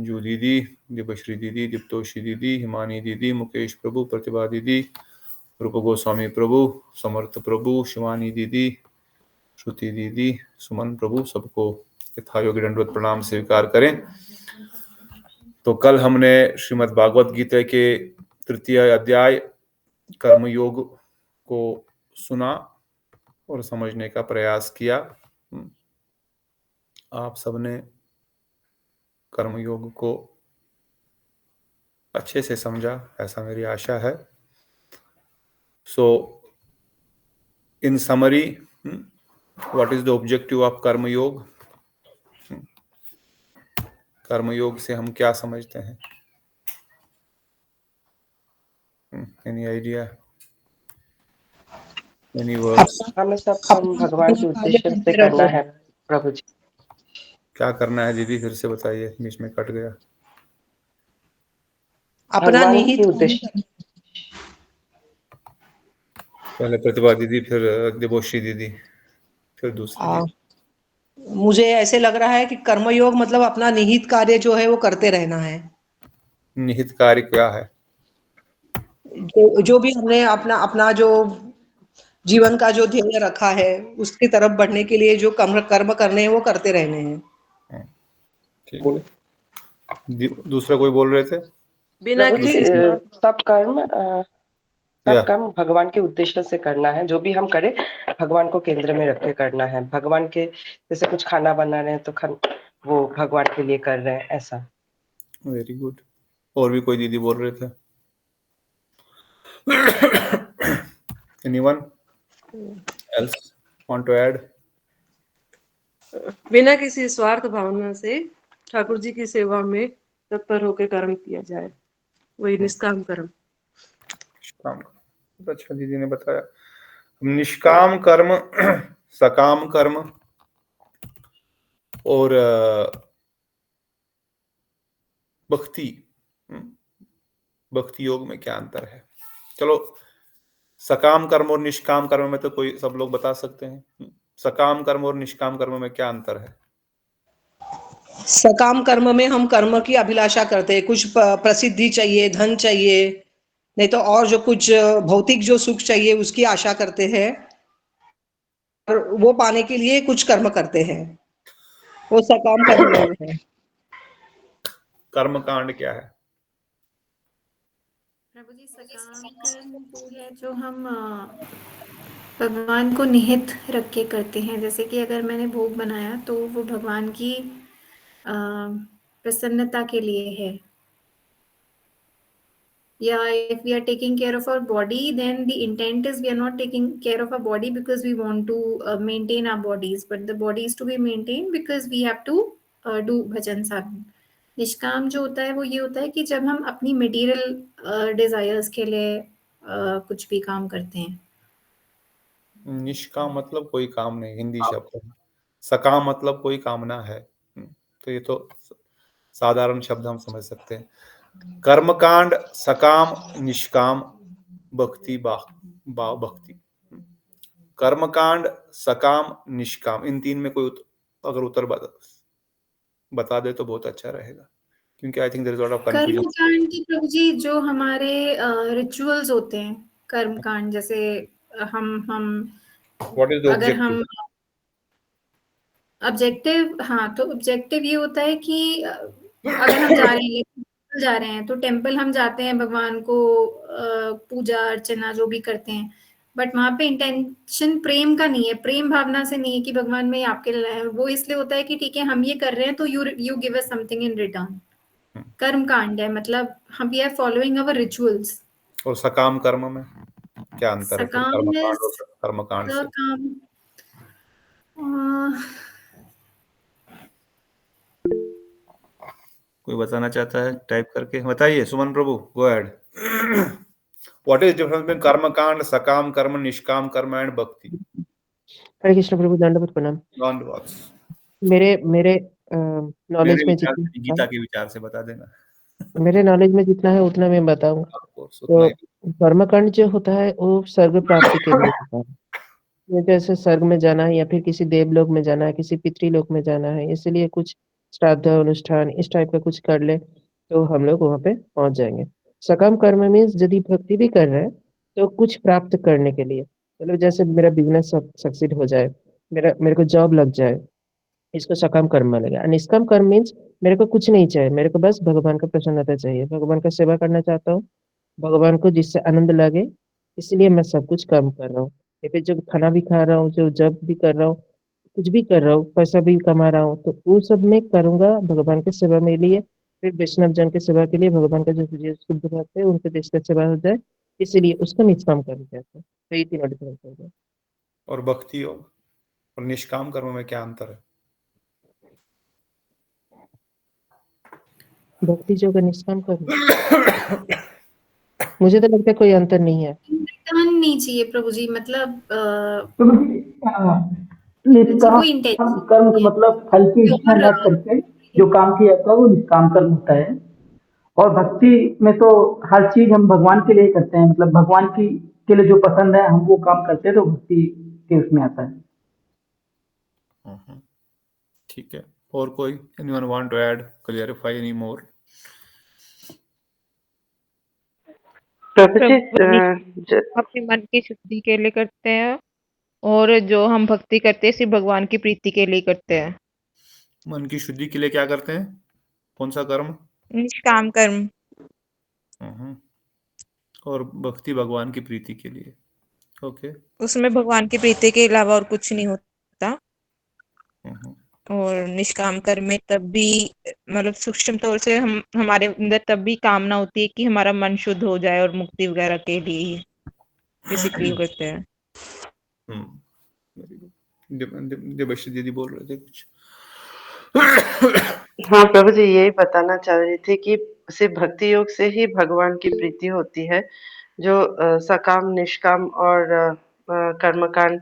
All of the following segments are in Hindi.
जू दीदी, दीपश्री दीदी, दीप्तोषी दीदी, हिमानी दीदी, मुकेश प्रभु, प्रतिभा दीदी, रूप गोस्वामी प्रभु, समर्थ प्रभु, शिवानी दीदी, श्रुति दीदी, सुमन प्रभु, सबको यथायोग्य दंडवत प्रणाम स्वीकार करें। तो कल हमने श्रीमद् भागवत गीता के 3 अध्याय कर्मयोग को सुना और समझने का प्रयास किया। आप सबने कर्मयोग को अच्छे से समझा, ऐसा मेरी आशा है। So in summary, what is the objective of Karmayoga? कर्मयोग से हम क्या समझते हैं? Any idea? Any words? हमें सब काम भगवान के उद्देश्य से करना है प्रभु जी। क्या करना है दीदी, फिर से बताइए, बीच में कट गया। अपना निहित उद्देश्य। पहले प्रतिभा दीदी, फिर देवोश्री दीदी, फिर दूसरी दीदी। मुझे ऐसे लग रहा है कि कर्मयोग मतलब अपना निहित कार्य जो है वो करते रहना है। निहित कार्य क्या है? जो भी हमने अपना जो जीवन का जो ध्येय रखा है उसकी तरफ बढ़ने के लिए जो कर्म करने हैं वो करते रहने हैं। ठीक है। दूसरा कोई बोल रहे थे? बिना किसी सब काम भगवान के उद्देश्य से करना है। जो भी हम करें भगवान को केंद्र में रख के करना है। भगवान के जैसे कुछ खाना बना रहे हैं तो वो भगवान के लिए कर रहे हैं, ऐसा। Very good. और भी कोई दीदी बोल रहे थे? Anyone else want to add? बिना किसी स्वार्थ भावना से ठाकुर जी की सेवा में तत्पर होकर कर्म किया जाए, वही निष्काम कर्म। अच्छा दीदी ने बताया। निष्काम कर्म, सकाम कर्म और भक्ति योग में क्या अंतर है? चलो, सकाम कर्म और निष्काम कर्म में तो कोई सब लोग बता सकते हैं। सकाम कर्म और निष्काम कर्म में क्या अंतर है? सकाम कर्म में हम कर्म की अभिलाषा करते हैं, कुछ प्रसिद्धि चाहिए, धन चाहिए, नहीं तो और जो कुछ भौतिक जो सुख चाहिए उसकी आशा करते हैं और वो पाने के लिए कुछ कर्म करते हैं, वो सकाम कर्म है। कर्म कांड क्या है? प्रभु जी, सकाम कर्म वो है जो हम भगवान को निहित रख के करते हैं। जैसे कि अगर मैंने भोग बनाया तो वो भगवान की प्रसन्नता के लिए है। या if we are taking care of our body, then the intent is we are not taking care of our body because we want to maintain our bodies, but the body is to be maintained because we have to do bhajan sadhana. निष्काम जो होता है वो ये होता है कि जब हम अपनी मटेरियल डिजायर्स के लिए कुछ भी काम करते हैं। निष्काम मतलब कोई काम नहीं, हिंदी शब्द है। सकाम मतलब कोई कामना है। तो ये तो साधारण शब्द हम समझ सकते हैं। कर्मकांड, सकाम, निष्काम, भक्ति, भक्ति। कर्मकांड, सकाम, निष्काम, इन तीन में कोई अगर उत्तर बता दे तो बहुत अच्छा रहेगा, क्योंकि I think there is lot of confusion. कर्मकांड की प्रभु जी जो हमारे रिचुअल्स होते हैं, कर्मकांड जैसे हम व्हाट इज द अगर ऑब्जेक्टिव? हम ऑब्जेक्टिव, हाँ, तो ऑब्जेक्टिव ये होता है कि अगर हम जा रहे हैं तो टेम्पल हम जाते हैं, भगवान को पूजा अर्चना जो भी करते हैं, बट वहां पे इंटेंशन प्रेम का नहीं है, प्रेम भावना से नहीं है कि भगवान मैं आपके लिए लाया हूं। वो इसलिए होता है कि ठीक है हम ये कर रहे हैं तो you give us something in return. कर्म कांड है, मतलब हम we are following our rituals. और सकाम कर्म में क्या अंतर है? कर्मकांड और कर्मकांड से कोई बताना चाहता है? टाइप करके बताइए। Suman Prabhu, go ahead. What is difference between karmakand, sakam कर्म, निष्काम कर्म एंड भक्ति? हरे कृष्ण प्रभु, दंडवत प्रणाम। मेरे नॉलेज में जितना गीता के विचार से बता देना। मेरे नॉलेज में जितना है उतना मैं बताऊंगा। तो कर्मकांड जो होता है वो स्वर्ग प्राप्ति के लिए होता है। जैसे स्वर्ग में जाना है या फिर किसी देवलोक में जाना है, किसी पितृलोक में जाना है, इसलिए कुछ श्राद्ध अनुष्ठान इस टाइप का कुछ कर ले तो हम लोग वहाँ पे पहुंच जाएंगे। सकाम कर्म मीन्स यदि भक्ति भी कर रहे हैं तो कुछ प्राप्त करने के लिए, मतलब जैसे मेरा बिजनेस सक्सीड हो जाए, मेरे को जॉब लग जाए, इसको सकाम कर्म मानेगा। निष्काम कर्म मीन्स मेरे को कुछ नहीं चाहिए, मेरे को बस भगवान का प्रसन्नता चाहिए, भगवान का सेवा करना चाहता हूँ, भगवान को जिससे आनंद लगे, इसलिए मैं सब कुछ काम कर रहा हूँ। या फिर जो खाना भी खा रहा हूँ, जो जब भी कर रहा हूँ, कुछ भी कर रहा हूँ, पैसा भी कमा रहा हूँ, तो वो सब मैं करूंगा भगवान की सेवा में लिए, फिर वैष्णव जन की सेवा के लिए, भगवान का जो शुद्ध भक्त है उनके देश की सेवा हो जाए, इसीलिए उसको निष्काम कर्म कहते हैं। तो ये तीनों डिफरेंस हो गया। और भक्ति योग और निष्काम कर्म में क्या अंतर है? भक्ति जो का निष्काम कर्म, मुझे तो लगता है कोई अंतर नहीं है। रिटर्न नहीं चाहिए प्रभु जी, मतलब निष्काम कोई इंटेंशन कर्म का मतलब फल की इच्छा न करके जो काम किया जाता है वो निष्काम कर्म होता है। और भक्ति में तो हर चीज हम भगवान के लिए करते हैं, मतलब भगवान की के लिए जो पसंद है हम वो काम करते हैं, तो भक्ति के उसमें आता है। ठीक है, और कोई anyone want to add, clarify any more? प्रभु जी अपने मन की शुद्धि के लिए करते हैं, और जो हम भक्ति करते हैं सिर्फ भगवान की प्रीति के लिए करते हैं। मन की शुद्धि के लिए क्या करते हैं? कौन सा कर्म? निष्काम कर्म। और भक्ति भगवान की प्रीति के लिए। ओके। उसमें भगवान की प्रीति के अलावा और कुछ नहीं होता। और निष्काम कर्म में तब भी मतलब सूक्ष्म तौर से हमारे अंदर तब भी कामना होती है कि हमारा मन शुद्ध हो जाए, और मुक्ति वगैरह के लिए ही बेसिकली करते हैं। देवश्री दीदी बोल रहे थे कुछ। हाँ प्रभु जी, यही बताना चाह रही थी कि सिर्फ भक्ति योग से ही भगवान की प्रीति होती है। जो सकाम निष्काम और कर्मकांड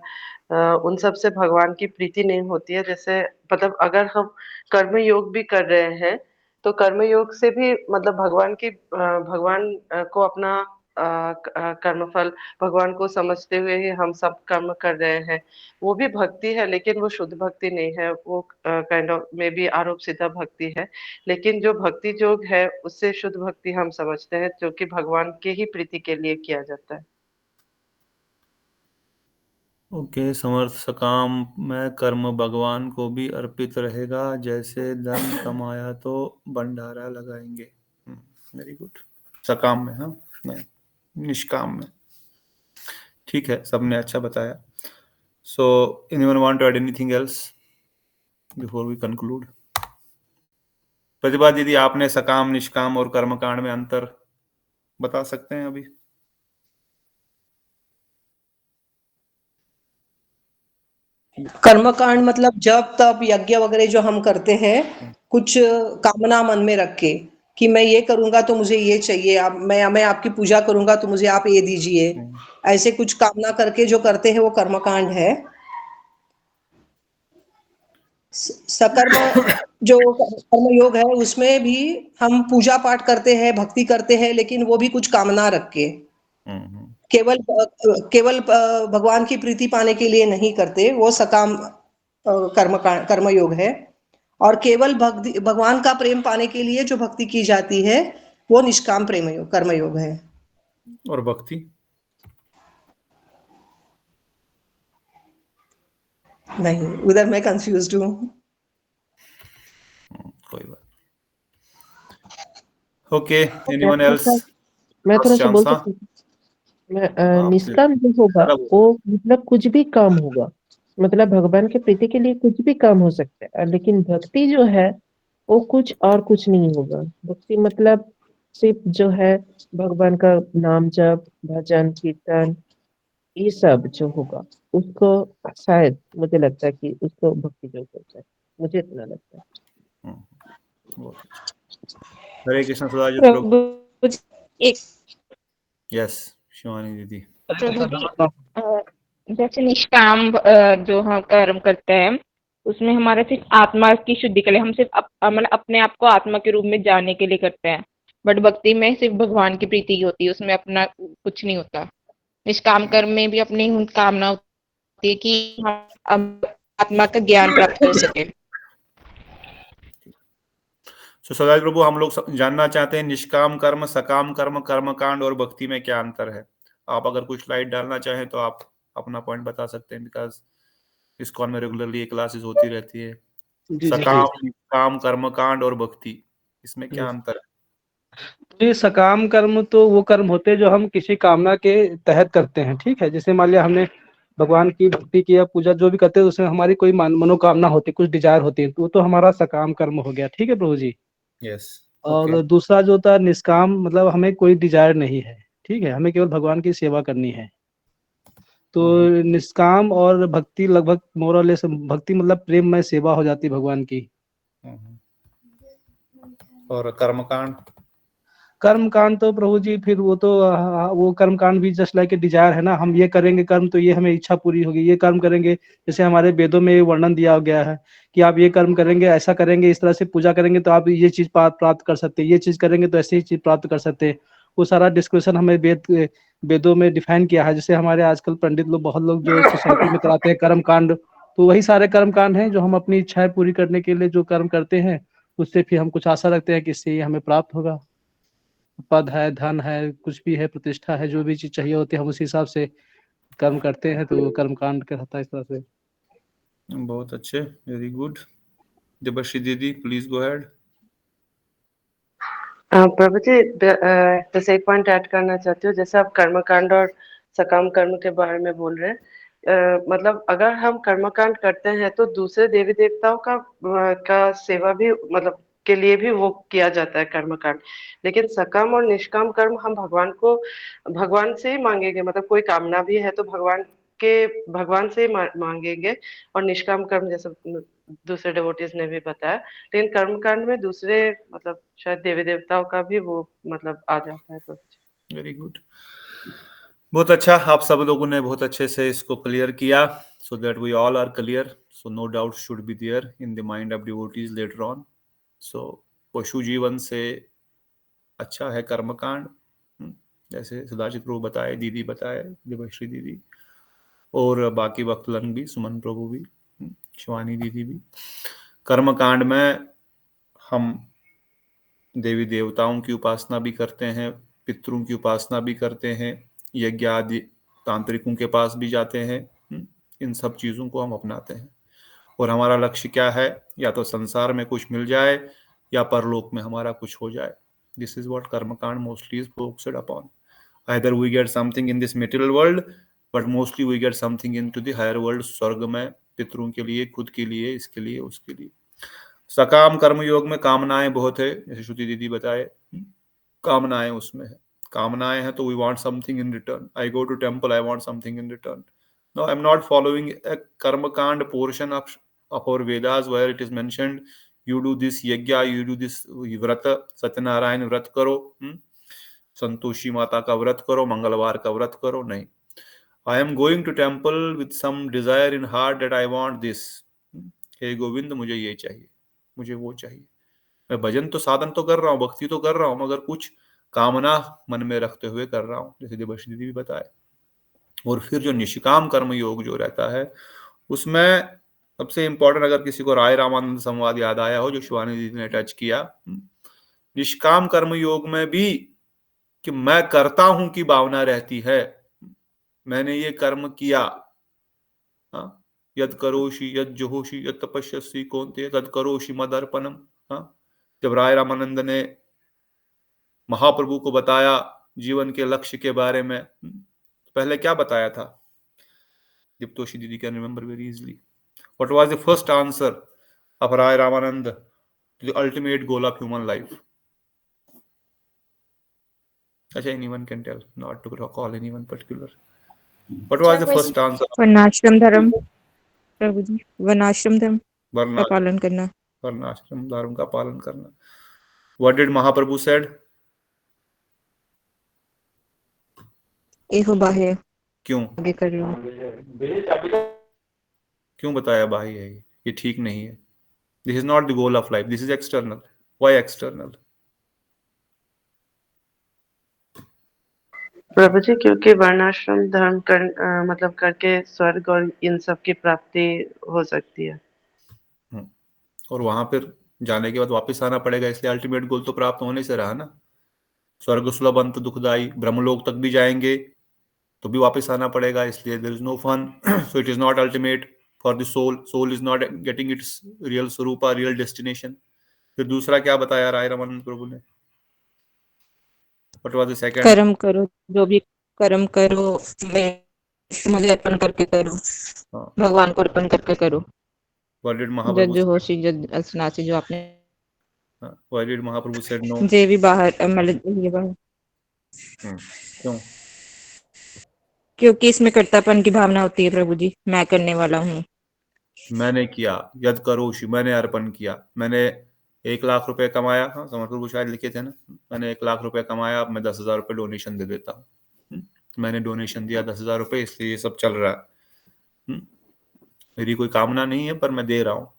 उन सब से भगवान की प्रीति नहीं होती है। जैसे मतलब अगर हम कर्म योग भी कर रहे हैं तो कर्म योग से भी मतलब भगवान को अपना कर्मफल भगवान को समझते हुए ही हम सब कर्म कर रहे हैं, वो भी भक्ति है, लेकिन वो शुद्ध भक्ति नहीं है, वो काइंड ऑफ मे बी आरोप सिद्धा भक्ति है। लेकिन जो भक्ति योग है उससे शुद्ध भक्ति हम समझते हैं, जो कि भगवान के ही प्रीति के लिए किया जाता है। ओके, समर्थ सकाम में कर्म भगवान को भी अर्पित रहेगा, जैसे धन कमाया तो भंडारा लगाएंगे। Very good. सकाम में, हाँ, नहीं निष्काम में। ठीक है, सबने अच्छा बताया। So anyone want to add anything else before we conclude? Pratibha didi, आपने सकाम निष्काम और कर्मकांड में अंतर बता सकते हैं अभी? कर्मकांड मतलब जब तब यज्ञ वगैरह जो हम करते हैं, कुछ कामना मन में रख के कि मैं ये करूंगा तो मुझे ये चाहिए, आप मैं आपकी पूजा करूंगा तो मुझे आप ये दीजिए, ऐसे कुछ कामना करके जो करते हैं वो कर्मकांड है। सकर्म जो कर्म योग है उसमें भी हम पूजा पाठ करते हैं, भक्ति करते हैं, लेकिन वो भी कुछ कामना रख के, केवल भगवान की प्रीति पाने के लिए नहीं करते, वो सकाम कर्म योग है। और केवल भगवान का प्रेम पाने के लिए जो भक्ति की जाती है वो निष्काम प्रेम योग कर्म योग है। और भक्ति? नहीं, उधर मैं कंफ्यूज्ड हूँ। कोई बात। Okay, anyone else? मैं थोड़ा सा बोल सकती हूँ? निष्काम जो होगा वो मतलब कुछ भी काम होगा, मतलब भगवान के प्रीति के लिए कुछ भी काम हो सकता है, लेकिन भक्ति जो है वो कुछ और कुछ नहीं होगा। भक्ति मतलब सिर्फ जो है भगवान का नाम जप, भजन, कीर्तन, ये सब जो होगा उसको शायद मुझे लगता है कि उसको भक्ति जो होता है, मुझे इतना लगता है। हरे कृष्ण सुधा जी प्रभु। यस शिवानी दीदी। जैसे निष्काम जो हम कर्म करते हैं उसमें हमारा सिर्फ आत्मा की शुद्धि के लिए, हम सिर्फ मतलब अपने आप को आत्मा के रूप में जानने के लिए करते हैं। बट भक्ति में सिर्फ भगवान की प्रीति होती है, उसमें अपना कुछ नहीं होता। निष्काम कर्म में भी अपनी कामना होती है कि हम आत्मा का ज्ञान प्राप्त हो सके। सो सदाशिव प्रभु, हम लोग जानना चाहते हैं निष्काम कर्म, सकाम कर्म, कर्मकांड और भक्ति में क्या अंतर है। आप अगर कुछ लाइट डालना चाहें तो आप अपना पॉइंट बता सकते हैं, बिकॉज इस्कॉन में रेगुलरली ये क्लासेस होती रहती है। जी जी सकाम, निष्काम, कर्मकांड और भक्ति, इसमें क्या जी। अंतर है? ये सकाम कर्म तो वो कर्म होते हैं जो हम किसी कामना के तहत करते हैं, ठीक है। जैसे मान लिया हमने भगवान की भक्ति की या पूजा जो भी करते हैं उसमें हमारी कोई मनोकामना होती है, कुछ डिजायर होती है, तो वो तो हमारा सकाम कर्म हो गया, ठीक है प्रभु जी। यस, और ओके। दूसरा जो होता है निष्काम, मतलब हमें कोई डिजायर नहीं है, ठीक है, हमें केवल भगवान की सेवा करनी है। तो निष्काम और भक्ति लगभग मोर और लेस, भक्ति मतलब प्रेम में सेवा हो जाती है भगवान की। और कर्मकांड? कर्मकांड तो प्रभु जी फिर वो तो वो कर्मकांड भी जस्ट लाइक ए डिजायर है ना, हम ये करेंगे कर्म तो ये हमें इच्छा पूरी होगी, ये कर्म करेंगे, जैसे हमारे वेदों में वर्णन दिया गया है कि आप ये कर्म करेंगे, ऐसा करेंगे, इस तरह से पूजा करेंगे तो आप ये चीज प्राप्त कर सकते हैं, ये चीज करेंगे तो ऐसी ही चीज प्राप्त कर सकते हैं। वो सारा डिस्क्रिप्शन हमें वेदों में डिफाइन किया है। जैसे हमारे आजकल पंडित लोग, बहुत लोग जो सोसाइटी में कराते हैं कर्म कांड, तो वही सारे कर्म कांड हैं जो हम अपनी इच्छाएं पूरी करने के लिए जो कर्म करते हैं, उससे फिर हम कुछ आशा रखते हैं कि इससे ये हमें प्राप्त होगा। पद है, धन है, कुछ भी है, प्रतिष्ठा है, जो भी चीज चाहिए होती है हम उसी हिसाब से कर्म करते हैं, तो कर्म कांड कहता है इस तरह से। बहुत अच्छे, वेरी गुड। देबश्री दीदी, प्लीज गो अहेड। प्रभु जी, बस एक पॉइंट ऐड करना चाहती हूँ। जैसे आप कर्मकांड और सकाम कर्म के बारे में बोल रहे हैं, मतलब अगर हम कर्मकांड करते हैं तो दूसरे देवी देवताओं का सेवा भी, मतलब के लिए भी वो किया जाता है कर्मकांड। लेकिन सकाम और निष्काम कर्म हम भगवान से ही मांगेंगे, मतलब कोई कामना भी है तो भगवान से ही मांगेंगे। और निष्काम कर्म जैसे दूसरे डिवोटीज ने भी बताया, लेकिन कर्मकांड में दूसरे, मतलब शायद देवी देवताओं का भी वो मतलब आ जाता है। वेरी गुड, बहुत अच्छा। आप सब लोगों ने बहुत अच्छे से इसको क्लियर किया, so that we all are clear, so no doubt should be there in the mind of devotees later on. So पशु जीवन से अच्छा है कर्मकांड, जैसे सदाशिव प्रभु बताए, दीदी बताए, देवश्री दीदी, और बाकी वक्तलन भी, सुमन प्रभु भी, शिवानी दीदी भी। कर्मकांड में हम देवी देवताओं की उपासना भी करते हैं, पितरों की उपासना भी करते हैं, यज्ञ आदि तांत्रिकों के पास भी जाते हैं। इन सब चीजों को हम अपनाते हैं, और हमारा लक्ष्य क्या है? या तो संसार में कुछ मिल जाए या परलोक में हमारा कुछ हो जाए। This is what karmakand mostly is focused upon. Either we get something in this material world, but mostly we get something into the higher world, स्वर्ग में, पितरों के लिए, खुद के लिए, इसके लिए, उसके लिए। सकाम कर्म योग में कामनाएं बहुत है, जैसे श्रुति दीदी बताए, कामनाएं उसमें है। कामनाएं हैं तो we want something in return. I go to temple, I want something in return. No, I am not following a karmakand portion of our Vedas where it is mentioned you do this yajna, you do this व्रत, सत्यनारायण व्रत करो, संतोषी माता का व्रत करो, मंगलवार का व्रत करो। नहीं, I am going to temple with some desire in heart that I want this. हे गोविंद, मुझे ये चाहिए, मुझे वो चाहिए। मैं भजन तो साधन तो कर रहा हूँ, भक्ति तो कर रहा हूँ, मगर कुछ कामना मन में रखते हुए कर रहा हूँ, जैसे देवश्री दीदी भी बताए। और फिर जो निष्काम कर्म योग जो रहता है, उसमें सबसे इंपॉर्टेंट, अगर किसी को राय रामानंद संवाद याद आया हो जो शिवानी दीदी ने टच किया, निष्काम कर्म योग में भी कि मैं करता हूं की भावना रहती है। मैंने ये कर्म किया, यद करोषि यद जुहोषि यद तपस्यसि कौन्तेय तद करोषि मदर्पणम। जब राय रामानंद ने महाप्रभु को बताया जीवन के लक्ष्य के बारे में, पहले क्या बताया था? दीप्तोषी दीदी can remember very easily. What was the first answer of Rai Ramananda to the ultimate goal of human life? Actually, anyone can tell, not to recall anyone particular. What was the first answer? वर्णाश्रम धर्म प्रभु जी, वर्णाश्रम धर्म का Varna, पालन करना। वर्णाश्रम धर्म का पालन करना। What did Mahaprabhu said? एहो बाह्य क्यों? आगे कर रहा हूँ। क्यों बताया बाह्य है ये ठीक नहीं है? This is not the goal of life. This is external. Why external? प्रभु जी, क्योंकि वर्णाश्रम धर्म मतलब करके स्वर्ग और इन सब की प्राप्ति हो सकती है। और वहां पर जाने के बाद वापस आना पड़ेगा, इसलिए अल्टीमेट गोल तो प्राप्त होने से रहा ना। स्वर्ग सुलभ अंत दुखदाई, ब्रह्मलोक तक भी जाएंगे तो भी वापस आना पड़ेगा, इसलिए there is no fun. So it is not ultimate for the soul, soul is not getting its real swarupa, real destination. फिर दूसरा क्या बताया राय रामानंद प्रभु ने? What was the second? कर्म करो, जो भी कर्म करो मुझे अर्पण करके करो, भगवान को अर्पण करके करो। व्हाट डिड महाप्रभु जज होशी जज असनासी, जो आपने why did Mahaprabhu said no? जे भी बाहर मतलब ये बाहर, क्यों? क्योंकि इसमें कर्तापन की भावना होती है प्रभु जी, मैं करने वाला हूँ। मैंने किया, यद करोषि, मैंने अर्पण किया, मैंने 1 लाख रुपए कमाया, हाँ समर प्रभु शायद लिखे थे ना, मैंने 1 लाख रुपए कमाया, अब मैं 10,000 रुपए डोनेशन दे देता हूँ। मैंने डोनेशन दिया 10,000 रुपए, इसलिए ये सब चल रहा है। मेरी कोई कामना नहीं है, पर मैं दे रहा हूँ,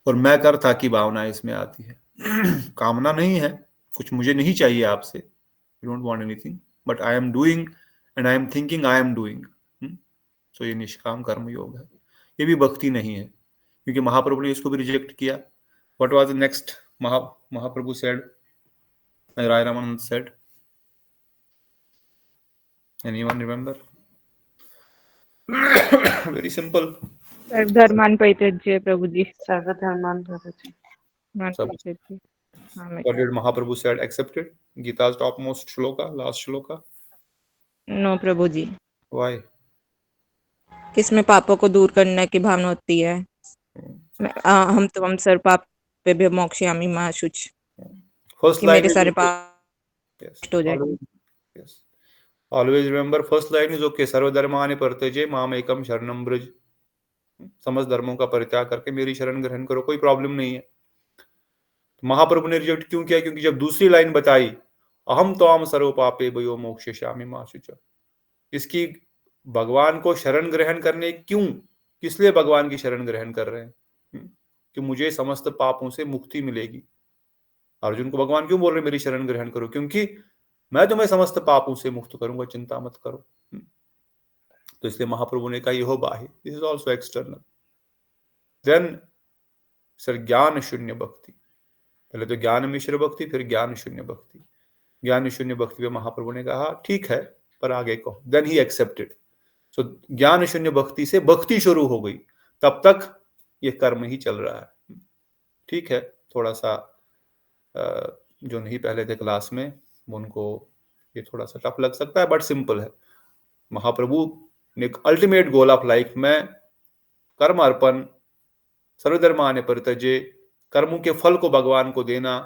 और मैं करता की भावना इसमें आती है। कामना नहीं है, कुछ मुझे नहीं चाहिए आपसे, you don't want anything, but I am doing and I am thinking I am doing. So ये निष्काम कर्म योग है, ये भी भक्ति नहीं है, क्योंकि महाप्रभु ने इसको भी रिजेक्ट किया। What was the next Mahaprabhu said, Raya Ramananda said? Anyone remember? Very simple, सर्वधर्मान परित्यज्य प्रभु जी, सर्वधर्मान परित्यज्य। What did Mahaprabhu said? Accepted? Gita's topmost shloka, last shloka. No Prabhu ji. Why? किसमें पापों को दूर करने की भावना होती है। हम तो हम सर पाप पे भी मोक्षयामि मां शुच, First कि line मेरे is सारे okay. पाप Yes. नष्ट हो जाएंगे। Yes. Always remember, first line is okay. सर्वधर्मानि परित्यज्य माम एकम शरणं व्रज। समस्त धर्मों का परित्याग करके मेरी शरण ग्रहण करो, कोई प्रॉब्लम नहीं है। महाप्रभु ने रिजेक्ट क्यों किया? क्योंकि जब दूसरी लाइन बताई, अहम त्वाम सर्व पापे भयो मोक्षयिष्यामि मा शुचः, इसकी भगवान को शरण ग्रहण करने क्यों, किस लिए भगवान की शरण ग्रहण कर रहे हैं? कि मुझे समस्त पापों से मुक्ति मिलेगी। अर्जुन को भगवान क्यों बोल रहे मेरी शरण ग्रहण करो? क्योंकि मैं तुम्हें समस्त पापों से मुक्त करूंगा, चिंता मत करो। तो इसलिए महाप्रभु ने कहा यह बाह्य, this is also external. Then sir ज्ञान शून्य भक्ति, पहले तो ज्ञान मिश्र भक्ति, फिर ज्ञान शून्य भक्ति। ज्ञान शून्य भक्ति पे महाप्रभु ने कहा ठीक है, पर आगे कहो। Then he accepted. सो ज्ञान शून्य भक्ति से भक्ति शुरू हो गई, तब तक ये कर्म ही चल रहा है। ठीक है, थोड़ा सा जो नहीं पहले थे क्लास में उनको ये थोड़ा सा टफ लग सकता है, बट सिंपल है। महाप्रभु ने अल्टीमेट गोल ऑफ लाइफ में कर्म अर्पण, सर्वधर्मानि परित्यज्य, कर्मों के फल को भगवान को देना,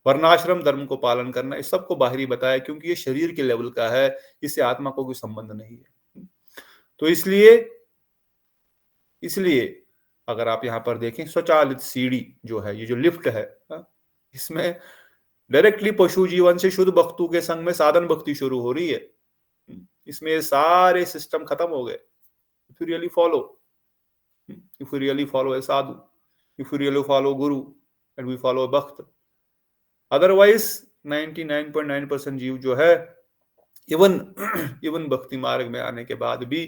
वर्णाश्रम धर्म को पालन करना, इस सबको बाहरी बताया, क्योंकि ये शरीर के लेवल का है, इससे आत्मा को कोई संबंध नहीं है। तो इसलिए अगर आप यहाँ पर देखें, स्वचालित सीढ़ी जो है, ये जो लिफ्ट है, इसमें डायरेक्टली पशु जीवन से शुद्ध भक्तों के संग में साधन भक्ति शुरू हो रही है। इसमें ये सारे सिस्टम खत्म हो गए। If you really follow, if we really follow a sadhu, if we really follow guru and we follow a bhakt, otherwise 99.9% जीव जो है इवन भक्ति मार्ग में आने के बाद भी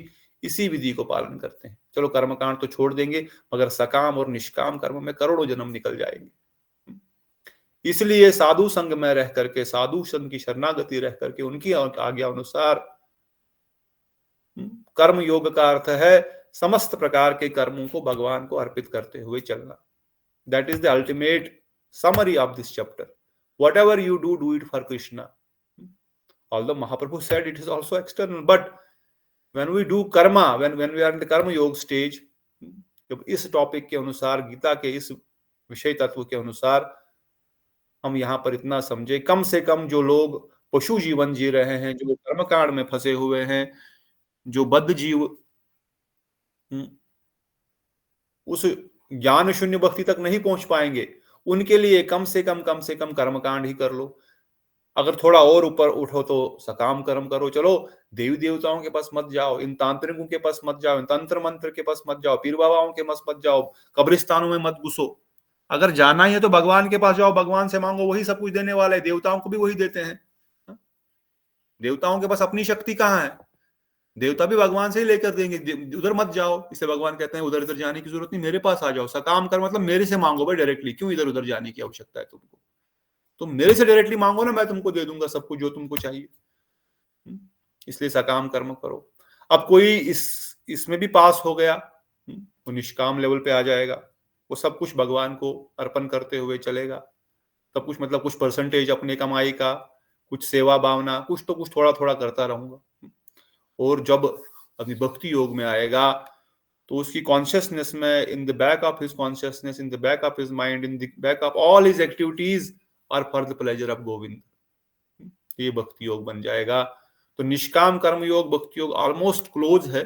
इसी विधि को पालन करते हैं। चलो कर्मकांड तो छोड़ देंगे, मगर सकाम और निष्काम कर्म में करोड़ों जन्म निकल जाएंगे। इसलिए साधु संग में रह करके, साधु संग की शरणागति रह करके, उनकी आज्ञा अनुसार कर्म योग का अर्थ है समस्त प्रकार के कर्मों को भगवान को अर्पित करते हुए चलना। That is the ultimate summary of this chapter. Whatever you do, do it for Krishna. Although Mahaprabhu said it is also external, but when we do karma, when we are in the karma योग stage, जब इस टॉपिक के अनुसार, गीता के इस विषय तत्व के अनुसार हम यहाँ पर इतना समझे, कम से कम जो लोग पशु जीवन जी रहे हैं, जो कर्मकांड में फंसे हुए हैं, जो बद्ध जीव उस ज्ञान शून्य भक्ति तक नहीं पहुंच पाएंगे, उनके लिए कम से कम कर्मकांड ही कर लो। अगर थोड़ा और ऊपर उठो तो सकाम कर्म करो। चलो देवी देवताओं के पास मत जाओ, इन तांत्रिकों के पास मत जाओ, इन तंत्र मंत्र के पास मत जाओ, पीर बाबाओं के पास मत जाओ, कब्रिस्तानों में मत घुसो। अगर जाना ही है तो भगवान के पास जाओ, भगवान से मांगो, वही सब कुछ देने वाले। देवताओं को भी वही देते हैं। देवताओं के पास अपनी शक्ति कहाँ है? देवता भी भगवान से ही लेकर देंगे, उधर मत जाओ, इसलिए भगवान कहते हैं उधर इधर जाने की जरूरत नहीं, मेरे पास आ जाओ। सकाम कर्म मतलब मेरे से मांगो भाई डायरेक्टली, क्यों इधर उधर जाने की आवश्यकता है तुमको? तुम मेरे से डायरेक्टली मांगो ना, मैं तुमको दे दूंगा सब कुछ जो तुमको चाहिए। इसलिए सकाम कर्म करो। अब कोई इसमें भी पास हो गया, वो निष्काम लेवल पे आ जाएगा, वो सब कुछ भगवान को अर्पण करते हुए चलेगा। सब कुछ मतलब कुछ परसेंटेज अपने कमाई का, कुछ सेवा भावना, कुछ तो कुछ थोड़ा थोड़ा करता रहूंगा। और जब अपनी भक्ति योग में आएगा तो उसकी कॉन्शियसनेस में, in the back of his consciousness, in the back of his mind, in the back of all his activities are for the pleasure of Govind. ये भक्ति योग बन जाएगा। तो निष्काम कर्म योग, भक्ति योग ऑलमोस्ट क्लोज है,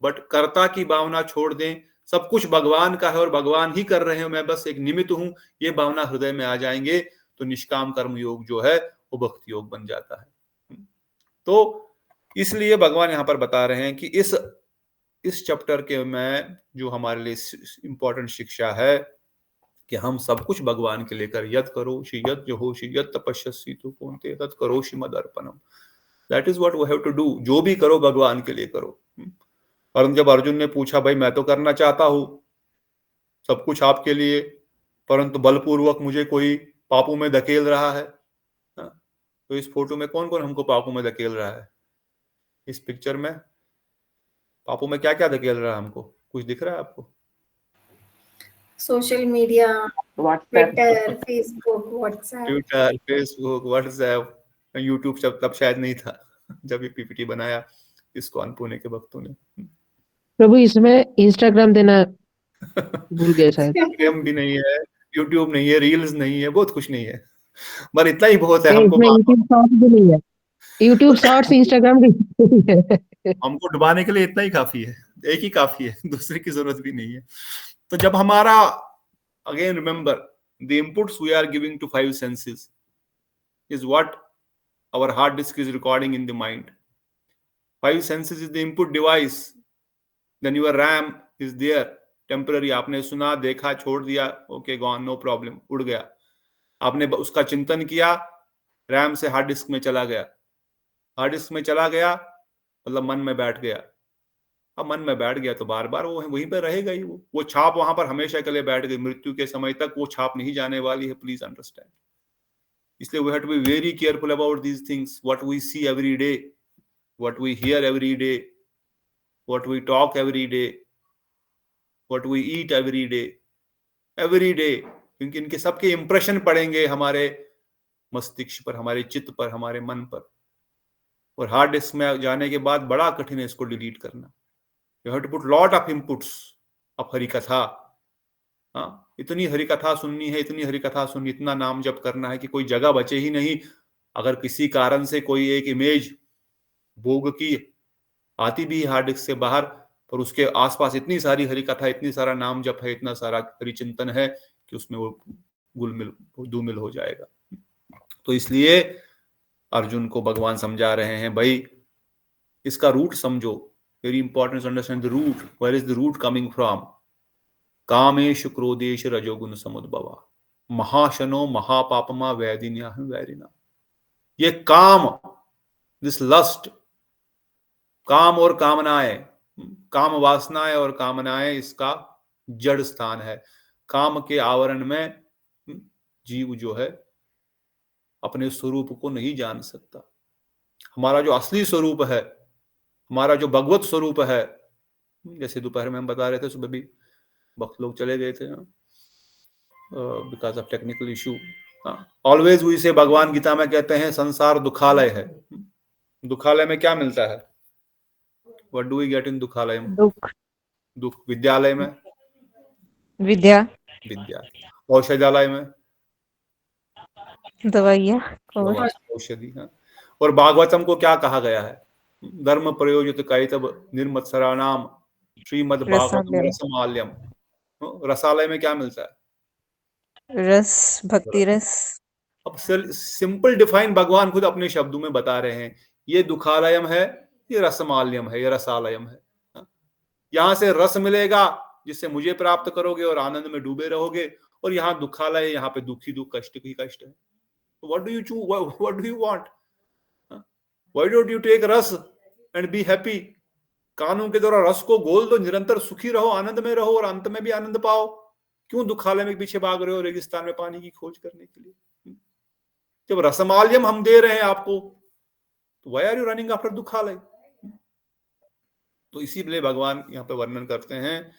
बट कर्ता की भावना छोड़ दें, सब कुछ भगवान का है और भगवान ही कर रहे हैं, मैं बस एक निमित्त हूं, ये भावना हृदय में आ जाएंगे तो निष्काम कर्म योग जो है वो भक्ति योग बन जाता है। तो इसलिए भगवान यहां पर बता रहे हैं कि इस चैप्टर के में जो हमारे लिए इंपॉर्टेंट शिक्षा है कि हम सब कुछ भगवान के लेकर, यद करो श्री यद जो हो श्री यद तपस्यसि तु कौन्तेय तत् करोषि मदर्पणम, that is what we have to do. जो भी करो भगवान के लिए करो। और जब अर्जुन ने पूछा भाई मैं तो करना चाहता हूं सब कुछ आपके लिए, परंतु बलपूर्वक मुझे कोई पापों में धकेल रहा है, तो इस फोटो में कौन कौन हमको पापों में धकेल रहा है? इस पिक्चर में पापों में क्या क्या धकेल रहा है हमको? कुछ दिख रहा है आपको? Social media, Twitter, Facebook, WhatsApp, YouTube तब शायद नहीं था जब ये पीपीटी बनाया इस्कॉन पुणे के भक्तों ने। प्रभु इसमें इंस्टाग्राम देना भूल गए शायद। इंस्टाग्राम भी नहीं है, यूट्यूब नहीं है, रील्स नहीं है, बहुत कुछ नहीं है, पर इतना ही बहुत है हमको। यूट्यूब शॉर्ट्स भी नहीं है, यूट्यूब शॉर्ट्स, इंस्टाग्राम भी नहीं है। हमको डुबाने के लिए इतना ही काफी है, एक ही काफी है, दूसरे की जरूरत भी नहीं है। तो जब हमारा, again remember, the inputs we are giving to 5 senses is what our hard disk is recording in the mind. 5 senses is the input device, then your RAM is there temporary, आपने सुना, देखा, छोड़ दिया, okay gone, no problem, उड़ गया। आपने उसका चिंतन किया, रैम से हार्ड डिस्क में चला गया, हार्ड डिस्क में चला गया मतलब मन में बैठ गया। अब मन में बैठ गया तो बार बार वो वहीं पर रहेगा ही, वो छाप वहां पर हमेशा के लिए बैठ गई, मृत्यु के समय तक वो छाप नहीं जाने वाली है, प्लीज अंडरस्टैंड। इसलिए we have to be very careful about these things, what we see every day, what we hear every day, what we talk every day, what we eat every day, क्योंकि इनके सबके इंप्रेशन पड़ेंगे हमारे मस्तिष्क पर, हमारे चित्त पर, हमारे मन पर। और हार्ड डिस्क में जाने के बाद बड़ा कठिन है इसको डिलीट करना। You have to put lot of inputs of Hari katha. हाँ, इतनी हरि कथा सुननी है, इतनी हरि कथा सुननी, इतना नाम जप करना है कि कोई जगह बचे ही नहीं। अगर किसी कारण से कोई एक इमेज भोग की आती भी हार्ड डिस्क से बाहर, पर उसके आसपास इतनी सारी हरि कथा, इतनी सारा नाम जप है, इतना सारा हरि चिंतन है कि उसमें वो धूमिल हो जाएगा। तो इसलिए अर्जुन को भगवान समझा रहे हैं, भाई इसका रूट समझो, very important to understand the root, where is the root coming from. कामेश क्रोधेश रजोगुण समुद्भवा महाशनो महापापमा वैदिन्या वैरिना। ये काम, दिस लस्ट, काम और कामनाएं, काम वासनाएं और कामनाएं इसका जड़ स्थान है। काम के आवरण में जीव जो है अपने स्वरूप को नहीं जान सकता। हमारा जो असली स्वरूप है, हमारा जो भगवत स्वरूप है, जैसे दोपहर में हम बता रहे थे, सुबह भी भक्त लोग चले गए थे because of technical issue. Always we say, Bhagwan Gita में कहते हैं संसार दुखालय है। दुखालय में क्या मिलता है? What do we get in dukhalaya में? दुख। विद्यालय में विद्या। औषधालय में दवाइयाँ। औषधि। और भागवतम को क्या कहा गया है? धर्म प्रयोजित कैतव निर्मत्सराणाम श्रीमद् भागवतम रसमाल्यम। रसालय में क्या मिलता है? रस, भक्ति रस। अब सिंपल डिफाइन भगवान खुद अपने शब्दों में बता रहे हैं, ये दुखालयम है, ये रसमाल्यम है, ये रसालयम है। यहां से रस मिलेगा जिससे मुझे प्राप्त करोगे और आनंद में डूबे रहोगे, और यहाँ दुखालय, यहाँ पे दुखी दुख, कष्ट ही कष्ट है। What do you choose? What do you want? Why don't you take ras? And be happy. कानों के द्वारा रस को घोल दो, निरंतर सुखी रहो, आनंद में रहो और अंत में भी आनंद पाओ। क्यों दुखालय में पीछे भाग रहे हो रेगिस्तान में पानी की खोज करने के लिए? जब रसमाल्यम हम दे रहे हैं आपको, तो why are you running after dukhalaya? तो इसीलिए भगवान यहाँ पे वर्णन करते हैं,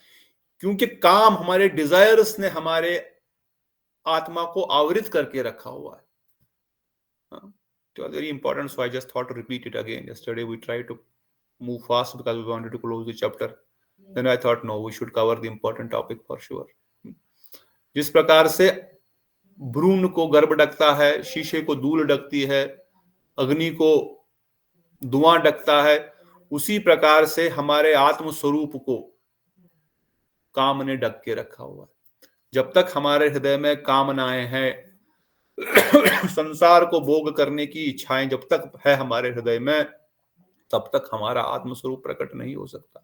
क्योंकि काम, हमारे डिजायर्स ने हमारे आत्मा को आवृत करके रखा हुआ है। तो very important, so I just thought to repeat it again. Yesterday we try to move fast because we wanted to close the chapter. Then I thought, no, we should cover the important topic for sure. जिस प्रकार से भ्रूण को गर्भ ढकता है, शीशे को धूल ढकती है, अग्नि को धुआं ढकता है, उसी प्रकार से हमारे आत्म स्वरूप को काम ने ढक के रखा हुआ है। जब तक हमारे हृदय में कामनाएं हैं, संसार को भोग करने की इच्छाएं जब तक है हमारे हृदय में, तब तक हमारा आत्मस्वरूप प्रकट नहीं हो सकता।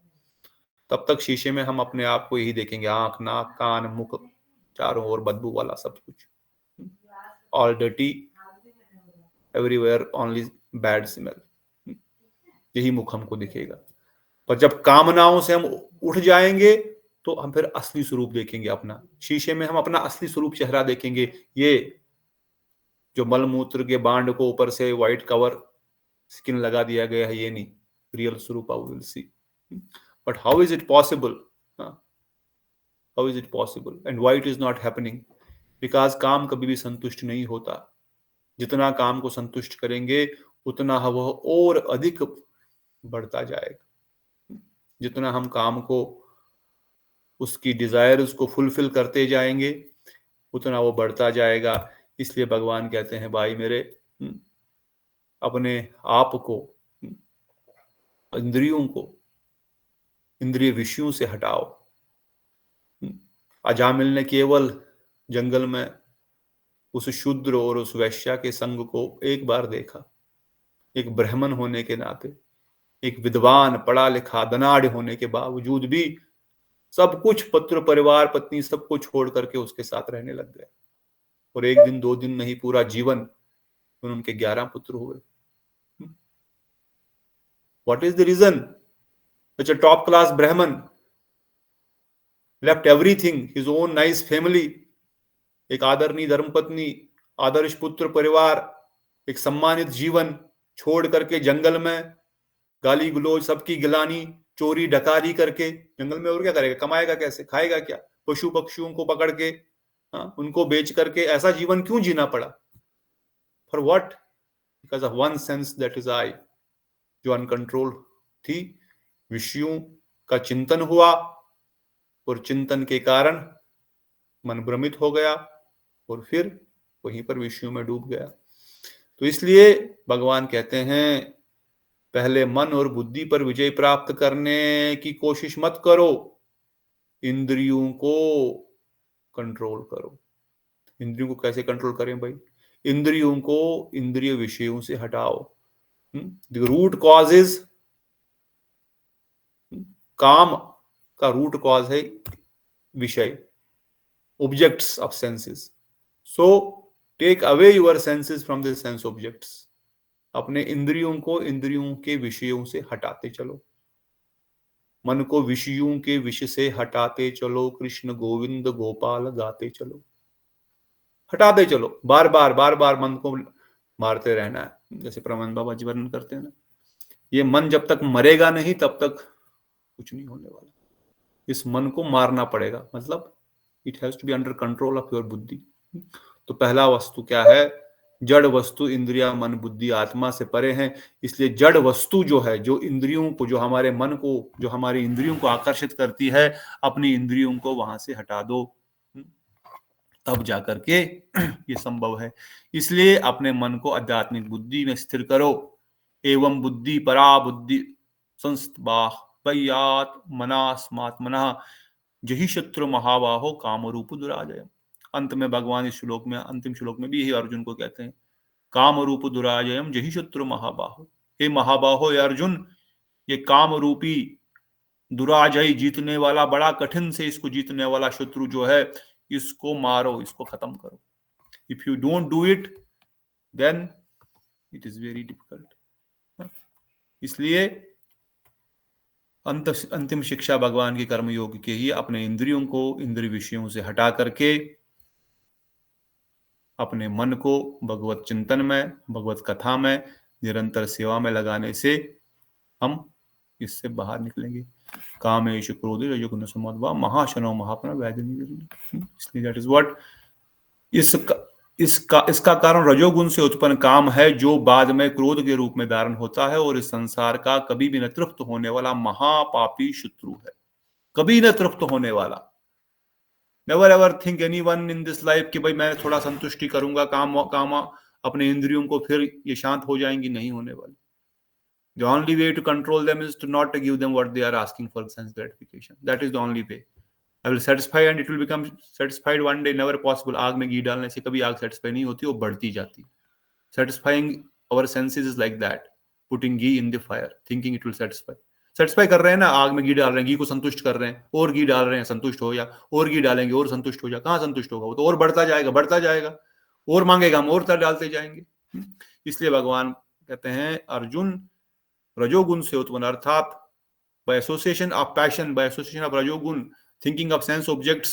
तब तक शीशे में हम अपने आप को यही देखेंगे, आंख, नाक, कान, मुख, चारों ओर बदबू वाला सब कुछ, all dirty, everywhere only bad smell, यही मुख हमको दिखेगा। पर जब कामनाओं से हम उठ जाएंगे तो हम फिर असली स्वरूप देखेंगे अपना। शीशे में हम अपना असली स्वरूप चेहरा देखेंगे। ये जो मलमूत्र के बांड को ऊपर से व्हाइट कवर स्किन लगा दिया गया है, ये नहीं, real swarup we will see. But how is it possible? How is it possible and why it is not happening? Because काम कभी भी संतुष्ट नहीं होता। जितना काम को संतुष्ट करेंगे उतना वह और अधिक बढ़ता जाएगा। जितना हम काम को, उसकी डिजायर्स को फुलफिल करते जाएंगे, उतना वो बढ़ता जाएगा। इसलिए भगवान कहते हैं, भाई मेरे, अपने आप को, इंद्रियों को, इंद्रिय विषयों से हटाओ। अजामिल ने केवल जंगल में उस शूद्र और उस वैश्या के संग को एक बार देखा। एक ब्राह्मण होने के नाते, एक विद्वान, पढ़ा लिखा, धनाढ़ होने के बावजूद भी सब कुछ, पुत्र, परिवार, पत्नी, सब कुछ छोड़ करके उसके साथ रहने लग गए। और एक दिन, 2 दिन नहीं, पूरा जीवन उनके 11 पुत्र हुए। What is the reason? Such a top class Brahman left everything, his own nice family, एक आदरणीय धर्मपत्नी, आदर्श पुत्र परिवार, एक सम्मानित जीवन छोड़ करके जंगल में गाली गुलोज, सबकी गिलानी, चोरी डकारी करके जंगल में और क्या करेगा? कमाएगा कैसे? खाएगा क्या? पशु पक्षियों को पकड़ के, उनको बेच करके ऐसा जीवन क्यों जीना पड़ा? For what? Because of one sense, that is I, जो अनकंट्रोल थी। विषयों का चिंतन हुआ और चिंतन के कारण मन भ्रमित हो गया और फिर वहीं पर विषयों में डूब गया। तो इसलिए भगवान कहते हैं, पहले मन और बुद्धि पर विजय प्राप्त करने की कोशिश मत करो, इंद्रियों को कंट्रोल करो। इंद्रियों को कैसे कंट्रोल करें भाई? इंद्रियों को इंद्रिय विषयों से हटाओ। The root cause is, काम का रूट कॉज है विषय, objects of senses. So take away your senses from the sense objects. अपने इंद्रियों को इंद्रियों के विषयों से हटाते चलो, मन को विषयों के विषय से हटाते चलो, कृष्ण गोविंद गोपाल गाते चलो, हटाते चलो। बार बार मन को मारते रहना है। जैसे प्रमानंद बाबा जी वर्णन करते हैं ना, ये मन जब तक मरेगा नहीं तब तक कुछ नहीं होने वाला। इस मन को मारना पड़ेगा, मतलब it has to be under control of your buddhi. तो पहला वस्तु क्या है? जड़ वस्तु इंद्रिया, मन, बुद्धि आत्मा से परे हैं। इसलिए जड़ वस्तु जो है, जो इंद्रियों को, जो हमारे मन को, जो हमारी इंद्रियों को आकर्षित करती है, अपनी इंद्रियों को वहां से हटा दो, तब जाकर के ये संभव है। इसलिए अपने मन को आध्यात्मिक बुद्धि में स्थिर करो। एवं बुद्धि परा बुद्धि संस्तबाह वैयात मनास्मात्मना जहि शत्रु महाबाहो काम रूप दुराजय। अंत में भगवान इस श्लोक में, अंतिम श्लोक में भी यही अर्जुन को कहते हैं, काम रूप दुराजयम जहि शत्रु महाबाहो। हे महाबाहो, ये अर्जुन, ये काम रूपी दुराजय, जीतने वाला, बड़ा कठिन से इसको जीतने वाला शत्रु जो है, इसको मारो, इसको खत्म करो। If you don't do it then it is very difficult. इसलिए अंतिम शिक्षा भगवान की कर्मयोग के ही अपने इंद्रियों को इंद्रिय विषयों से हटा करके अपने मन को भगवत चिंतन में, भगवत कथा में, निरंतर सेवा में लगाने से हम इससे बाहर निकलेंगे। कामेषु क्रोधेषु रजोगुण समोद्भवः महाशनो महाप्राणो वैदिनी। इसलिए दैट इज व्हाट इसका कारण रजोगुण से उत्पन्न काम है, जो बाद में क्रोध के रूप में धारण होता है और इस संसार का कभी भी न तृप्त होने वाला महापापी शत्रु है, कभी न तृप्त होने वाला। Never ever think anyone in this life कि भाई मैं थोड़ा संतुष्टि करूंगा काम अपने इंद्रियों को, फिर ये शांत हो जाएंगी, नहीं होने वाली। The only way to control them is to not to give them what they are asking for sense gratification. That is the only way. I will satisfy and it will become satisfied one day. Never possible. आग में घी डालने से कभी आग satisfy नहीं होती, वो बढ़ती जाती। Satisfying our senses is like that. Putting ghee in the fire, thinking it will satisfy. Satisfy कर रहे हैं ना, आग में घी डाल रहे हैं, घी को संतुष्ट कर रहे हैं, और घी डाल रहे हैं, संतुष्ट हो जा, और घी डालेंगे और संतुष्ट हो जा। कहाँ संतुष्ट होगा वो? तो और बढ़ता जाएगा, और मांगेगा हम और डालते जाएंगे। इसलिए भगवान कहते हैं अर्जुन, रजोगुण से उत्पन्न अर्थात by association of passion, by association of rajogun, thinking of sense objects,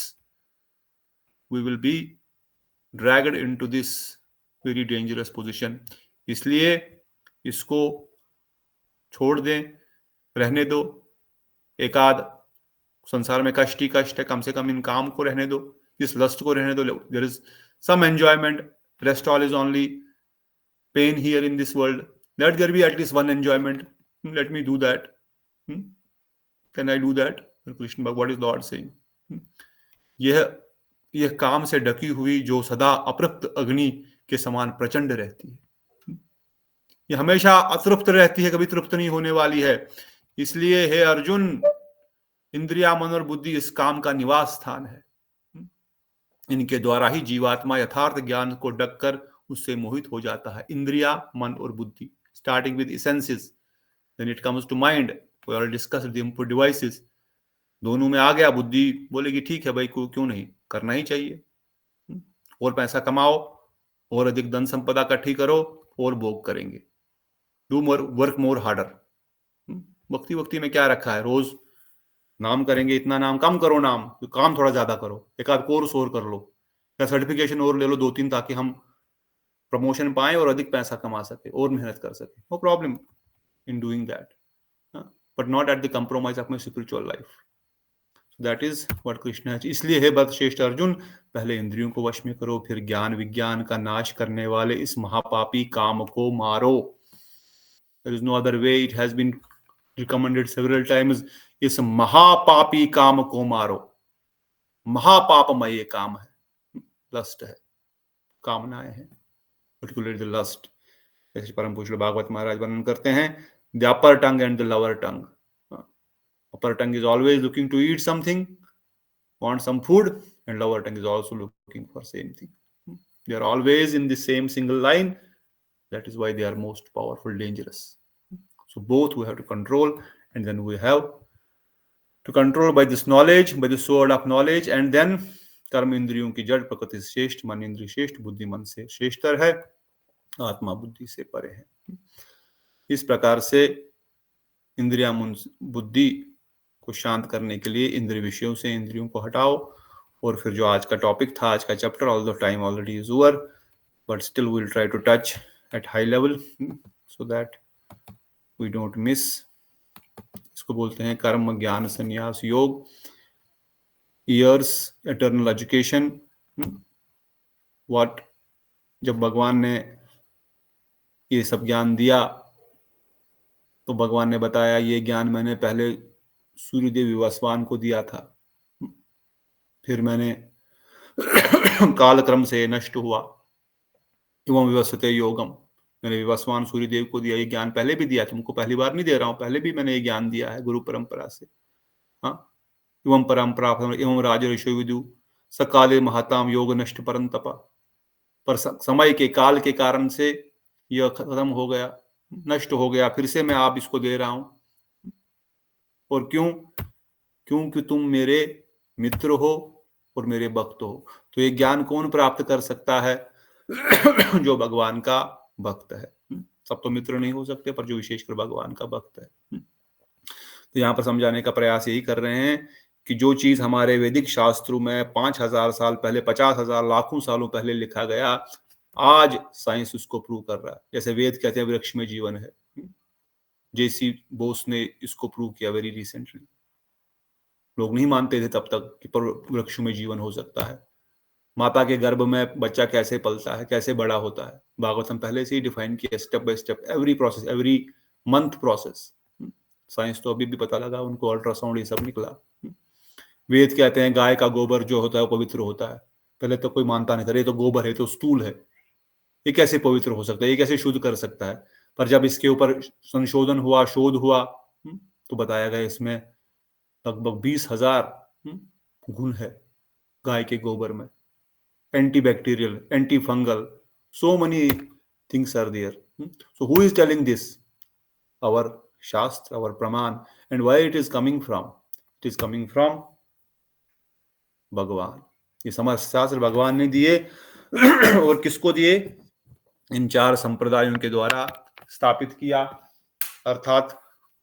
we will be dragged into this very dangerous position. इसलिए इसको छोड़ दें, रहने दो। एक आध संसार में कष्ट ही कष्ट है, कम से कम इन काम को रहने दो, इस लस्ट को रहने दो। There is some enjoyment, rest all is only pain here in this world. Let there be at least one enjoyment. Let me do that. Can I do that? Krishna Bhagavad, what is Lord saying? यह काम से ढकी हुई जो सदा अतृप्त अग्नि के समान प्रचंड रहती है, यह हमेशा अतृप्त रहती है, कभी तृप्त नहीं होने वाली है। इसलिए हे अर्जुन, इंद्रिया, मन और बुद्धि इस काम का निवास स्थान है। इनके द्वारा ही जीवात्मा यथार्थ ज्ञान को ढककर उससे मोहित हो जाता है। इंद्रिया, मन और बुद्धि, starting with senses, then it comes to mind. We already discussed the input devices. दोनों में आ गया, बुद्धि बोलेगी ठीक है भाई, क्यों नहीं, करना ही चाहिए। और पैसा कमाओ, और अधिक धन संपदा इकट्ठी करो, और भोग करेंगे। Do more, work more harder. भक्ति में क्या रखा है? रोज नाम करेंगे, इतना नाम कम करो, नाम तो काम थोड़ा ज्यादा करो, एक आध कोर्स और कर लो, या सर्टिफिकेशन और ले लो 2-3, ताकि हम प्रमोशन पाएं और अधिक पैसा कमा सके और मेहनत कर सके। No problem in doing that, but not at the compromise of my spiritual life. That is what Krishna है। इसलिए हे भक्त श्रेष्ठ अर्जुन, पहले इंद्रियों को वश में करो, फिर ज्ञान विज्ञान का नाश करने वाले इस महापापी काम को मारो। There is no other way, it has been recommended several times. इस महापापी काम को मारो। महापापमय ये काम है, लस्ट है, कामनाएं हैं, particularly the lust. जैसे परम पूज्य भागवत महाराज वर्णन करते हैं, the upper tongue and the lower tongue. Upper tongue is always looking to eat something, want some food, and lower tongue is also looking for same thing. They are always in the same single line. That is why they are most powerful, dangerous. So both we have to control, and then we have to control by this knowledge, by the sword of knowledge, and then कर्म इंद्रियों की जड़ प्रकृति से श्रेष्ठ, मन इंद्रिय श्रेष्ठ, बुद्धि मन से श्रेष्ठतर है, आत्मा बुद्धि से परे है। इस प्रकार से इंद्रिया मन बुद्धि को शांत करने के लिए इंद्रिय विषयों से इंद्रियों को हटाओ। और फिर जो आज का टॉपिक था, आज का chapter, all the time already is over, but still we will try to touch at high level so that we don't miss. इसको बोलते हैं कर्म ज्ञान संन्यास योग, ईयर्स एटर्नल एजुकेशन। व्हाट, जब भगवान ने ये सब ज्ञान दिया तो भगवान ने बताया ये ज्ञान मैंने पहले सूर्यदेव विवस्वान को दिया था, फिर मैंने कालक्रम से नष्ट हुआ, एवं विवस्वते योगम, मैंने विवस्वान सूर्यदेव को दिया। ये ज्ञान पहले भी दिया, तुमको पहली बार नहीं दे रहा हूं, पहले भी मैंने ये ज्ञान दिया है गुरु परंपरा से। हाँ, एवं परंपरा एवं राजर्षि विदु सकाले महताम योग नष्ट परंतपा, पर समय के काल के कारण से यह खत्म हो गया, नष्ट हो गया, फिर से मैं आप इसको दे रहा हूं। और क्यों? क्योंकि तुम मेरे मित्र हो और मेरे भक्त हो। तो ये ज्ञान कौन प्राप्त कर सकता है? जो भगवान का भक्त है। सब तो मित्र नहीं हो सकते, पर जो विशेषकर भगवान का भक्त है। तो यहाँ पर समझाने का प्रयास यही कर रहे हैं कि जो चीज हमारे वैदिक शास्त्रों में 5000 साल पहले, 50,000 लाखों सालों पहले लिखा गया, आज साइंस उसको प्रूव कर रहा है। जैसे वेद कहते हैं वृक्ष में जीवन है, जेसी बोस ने इसको प्रूव किया वेरी रिसेंटली। लोग नहीं मानते थे तब तक कि पर वृक्ष में जीवन हो सकता है। माता के गर्भ में बच्चा कैसे पलता है, कैसे बड़ा होता है, भागवतम पहले से ही डिफाइन किया, step by step, every process, every month process. Science तो अभी भी पता लगा उनको, अल्ट्रासाउंड ये सब निकला। वेद कहते हैं गाय का गोबर जो होता है वो पवित्र होता है। पहले तो कोई मानता नहीं था, ये तो गोबर है, तो स्टूल है, ये कैसे पवित्र हो सकता है, ये कैसे शुद्ध कर सकता है। पर जब इसके ऊपर संशोधन हुआ, शोध हुआ, तो बताया गया इसमें लगभग 20,000 गुण है गाय के गोबर में, antibacterial, anti fungal, so many things are there. So who is telling this? Our Shastra, our Praman. And why it is coming from? It is coming from भगवान। ये समस्त शास्त्र भगवान ने दिए और किसको दिए? इन 4 संप्रदायों के द्वारा स्थापित किया, अर्थात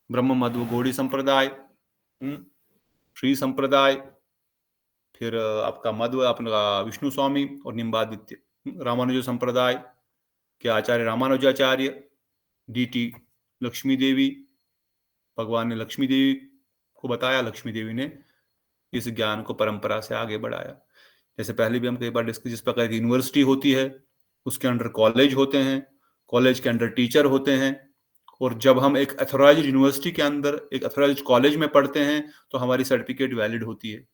ब्रह्म मध्व गौड़ी संप्रदाय, श्री संप्रदाय, फिर आपका मध्व अपना विष्णु स्वामी और निम्बादित्य, रामानुज संप्रदाय के आचार्य रामानुजाचार्य, डीटी लक्ष्मी देवी। भगवान ने लक्ष्मी देवी को बताया, लक्ष्मी देवी ने इस ज्ञान को परंपरा से आगे बढ़ाया। जैसे पहले भी हम कई बार डिस्कस, जिस प्रकार की यूनिवर्सिटी होती है उसके अंडर कॉलेज होते हैं, कॉलेज के अंडर टीचर होते हैं, और जब हम एक अथोराइज्ड यूनिवर्सिटी के अंदर एक अथोराइज्ड कॉलेज में पढ़ते हैं तो हमारी सर्टिफिकेट वैलिड होती है।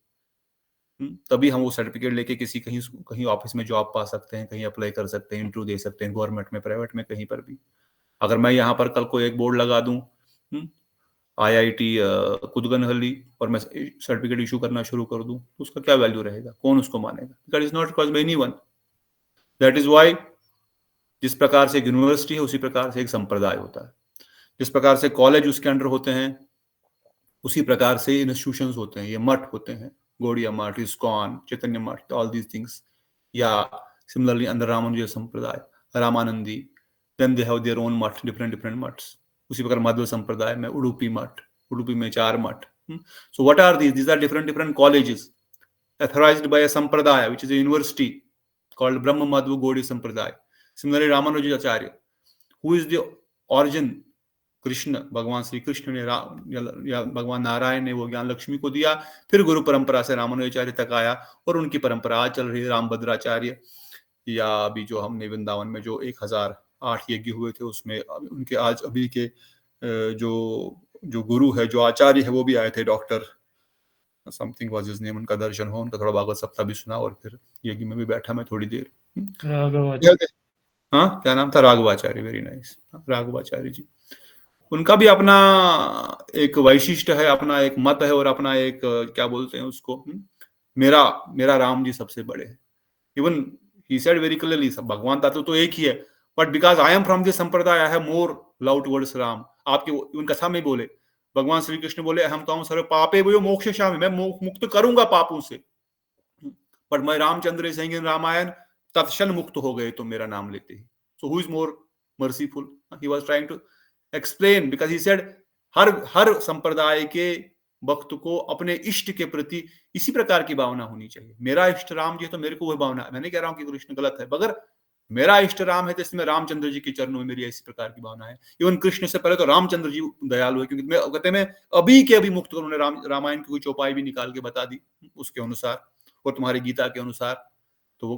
तभी हम वो सर्टिफिकेट लेके किसी कहीं ऑफिस में जॉब पा सकते हैं, कहीं अप्लाई कर सकते हैं, इंटरव्यू दे सकते हैं, गवर्नमेंट में, प्राइवेट में, कहीं पर भी। अगर मैं यहाँ पर कल को एक बोर्ड लगा दूं IIT कुदगनहल्ली और मैं सर्टिफिकेट इशू करना शुरू कर दूं तो उसका क्या वैल्यू रहेगा, कौन उसको मानेगा? Because is not caused by anyone. That is why जिस प्रकार से एक यूनिवर्सिटी है उसी प्रकार से एक संप्रदाय होता है, जिस प्रकार से कॉलेज उसके अंडर होते हैं उसी प्रकार से इंस्टीट्यूशंस होते हैं, ये मठ होते हैं, गौड़िया मठ, ISKCON, Chaitanya Math, all these things. या similarly under Ramanuja sampradaya, Ramanandi, then they have their own math, different maths. उसी प्रकार मध्व संप्रदाय में उडुपी मठ, उडुपी में 4 मठ। So what are these are different colleges authorized by a sampradaya which is a university called Brahma Madhva Gaudiya Sampradaya. Similarly Ramanujacharya, who is the origin? Krishna, भगवान श्री कृष्ण ने या भगवान नारायण ने वो ज्ञान लक्ष्मी को दिया, फिर गुरु परंपरा से रामानुजाचार्य तक आया और उनकी परंपरा आज चल रही है। रामभद्राचार्य, या अभी जो हमने वृंदावन में जो 1008 यज्ञ हुए थे उसमें उनके आज अभी के जो गुरु है, जो आचार्य है, वो भी आए थे, doctor something was his name. उनका दर्शन हो, उनका थोड़ा भागवत सप्ताह भी सुना और फिर यज्ञ में भी बैठा मैं थोड़ी देर। हाँ, क्या नाम था? राघवाचार्य। वेरी नाइस, राघवाचार्य जी। उनका भी अपना एक वैशिष्ट है, अपना एक मत है और अपना एक क्या बोलते हैं उसको, मेरा राम जी सबसे बड़े हैं। Even he said very clearly, भगवान तत्व तो एक ही है, but because I am from this sampradaya I have more love towards Ram. आपके उन कथा में बोले, भगवान श्री कृष्ण बोले, हम तो सर्व पापे वो मोक्षयिष्यामि, मैं मुक्त करूंगा पापों से, बट मैं रामचंद्र सिंह इन रामायण तत्क्षण मुक्त हो गए तो मेरा नाम लेते ही। So who is more merciful? He was trying to explain, because he said हर संप्रदाय के भक्त को अपने इष्ट के प्रति इसी प्रकार की भावना होनी चाहिए। मेरा इष्ट राम जी है तो मेरे को वह भावना, मैं नहीं कह रहा हूं कि कृष्ण गलत है, मगर मेरा इष्ट राम है तो इसमें रामचंद्र जी के चरणों में मेरी इसी प्रकार की भावना है। इवन कृष्ण से पहले तो रामचंद्र जी दयालु है, क्योंकि मैं कहते मैं अभी के अभी मुक्त करूं, उन्होंने रामायण की कोई चौपाई भी निकाल के बता दी उसके अनुसार और तुम्हारी गीता के अनुसार। तो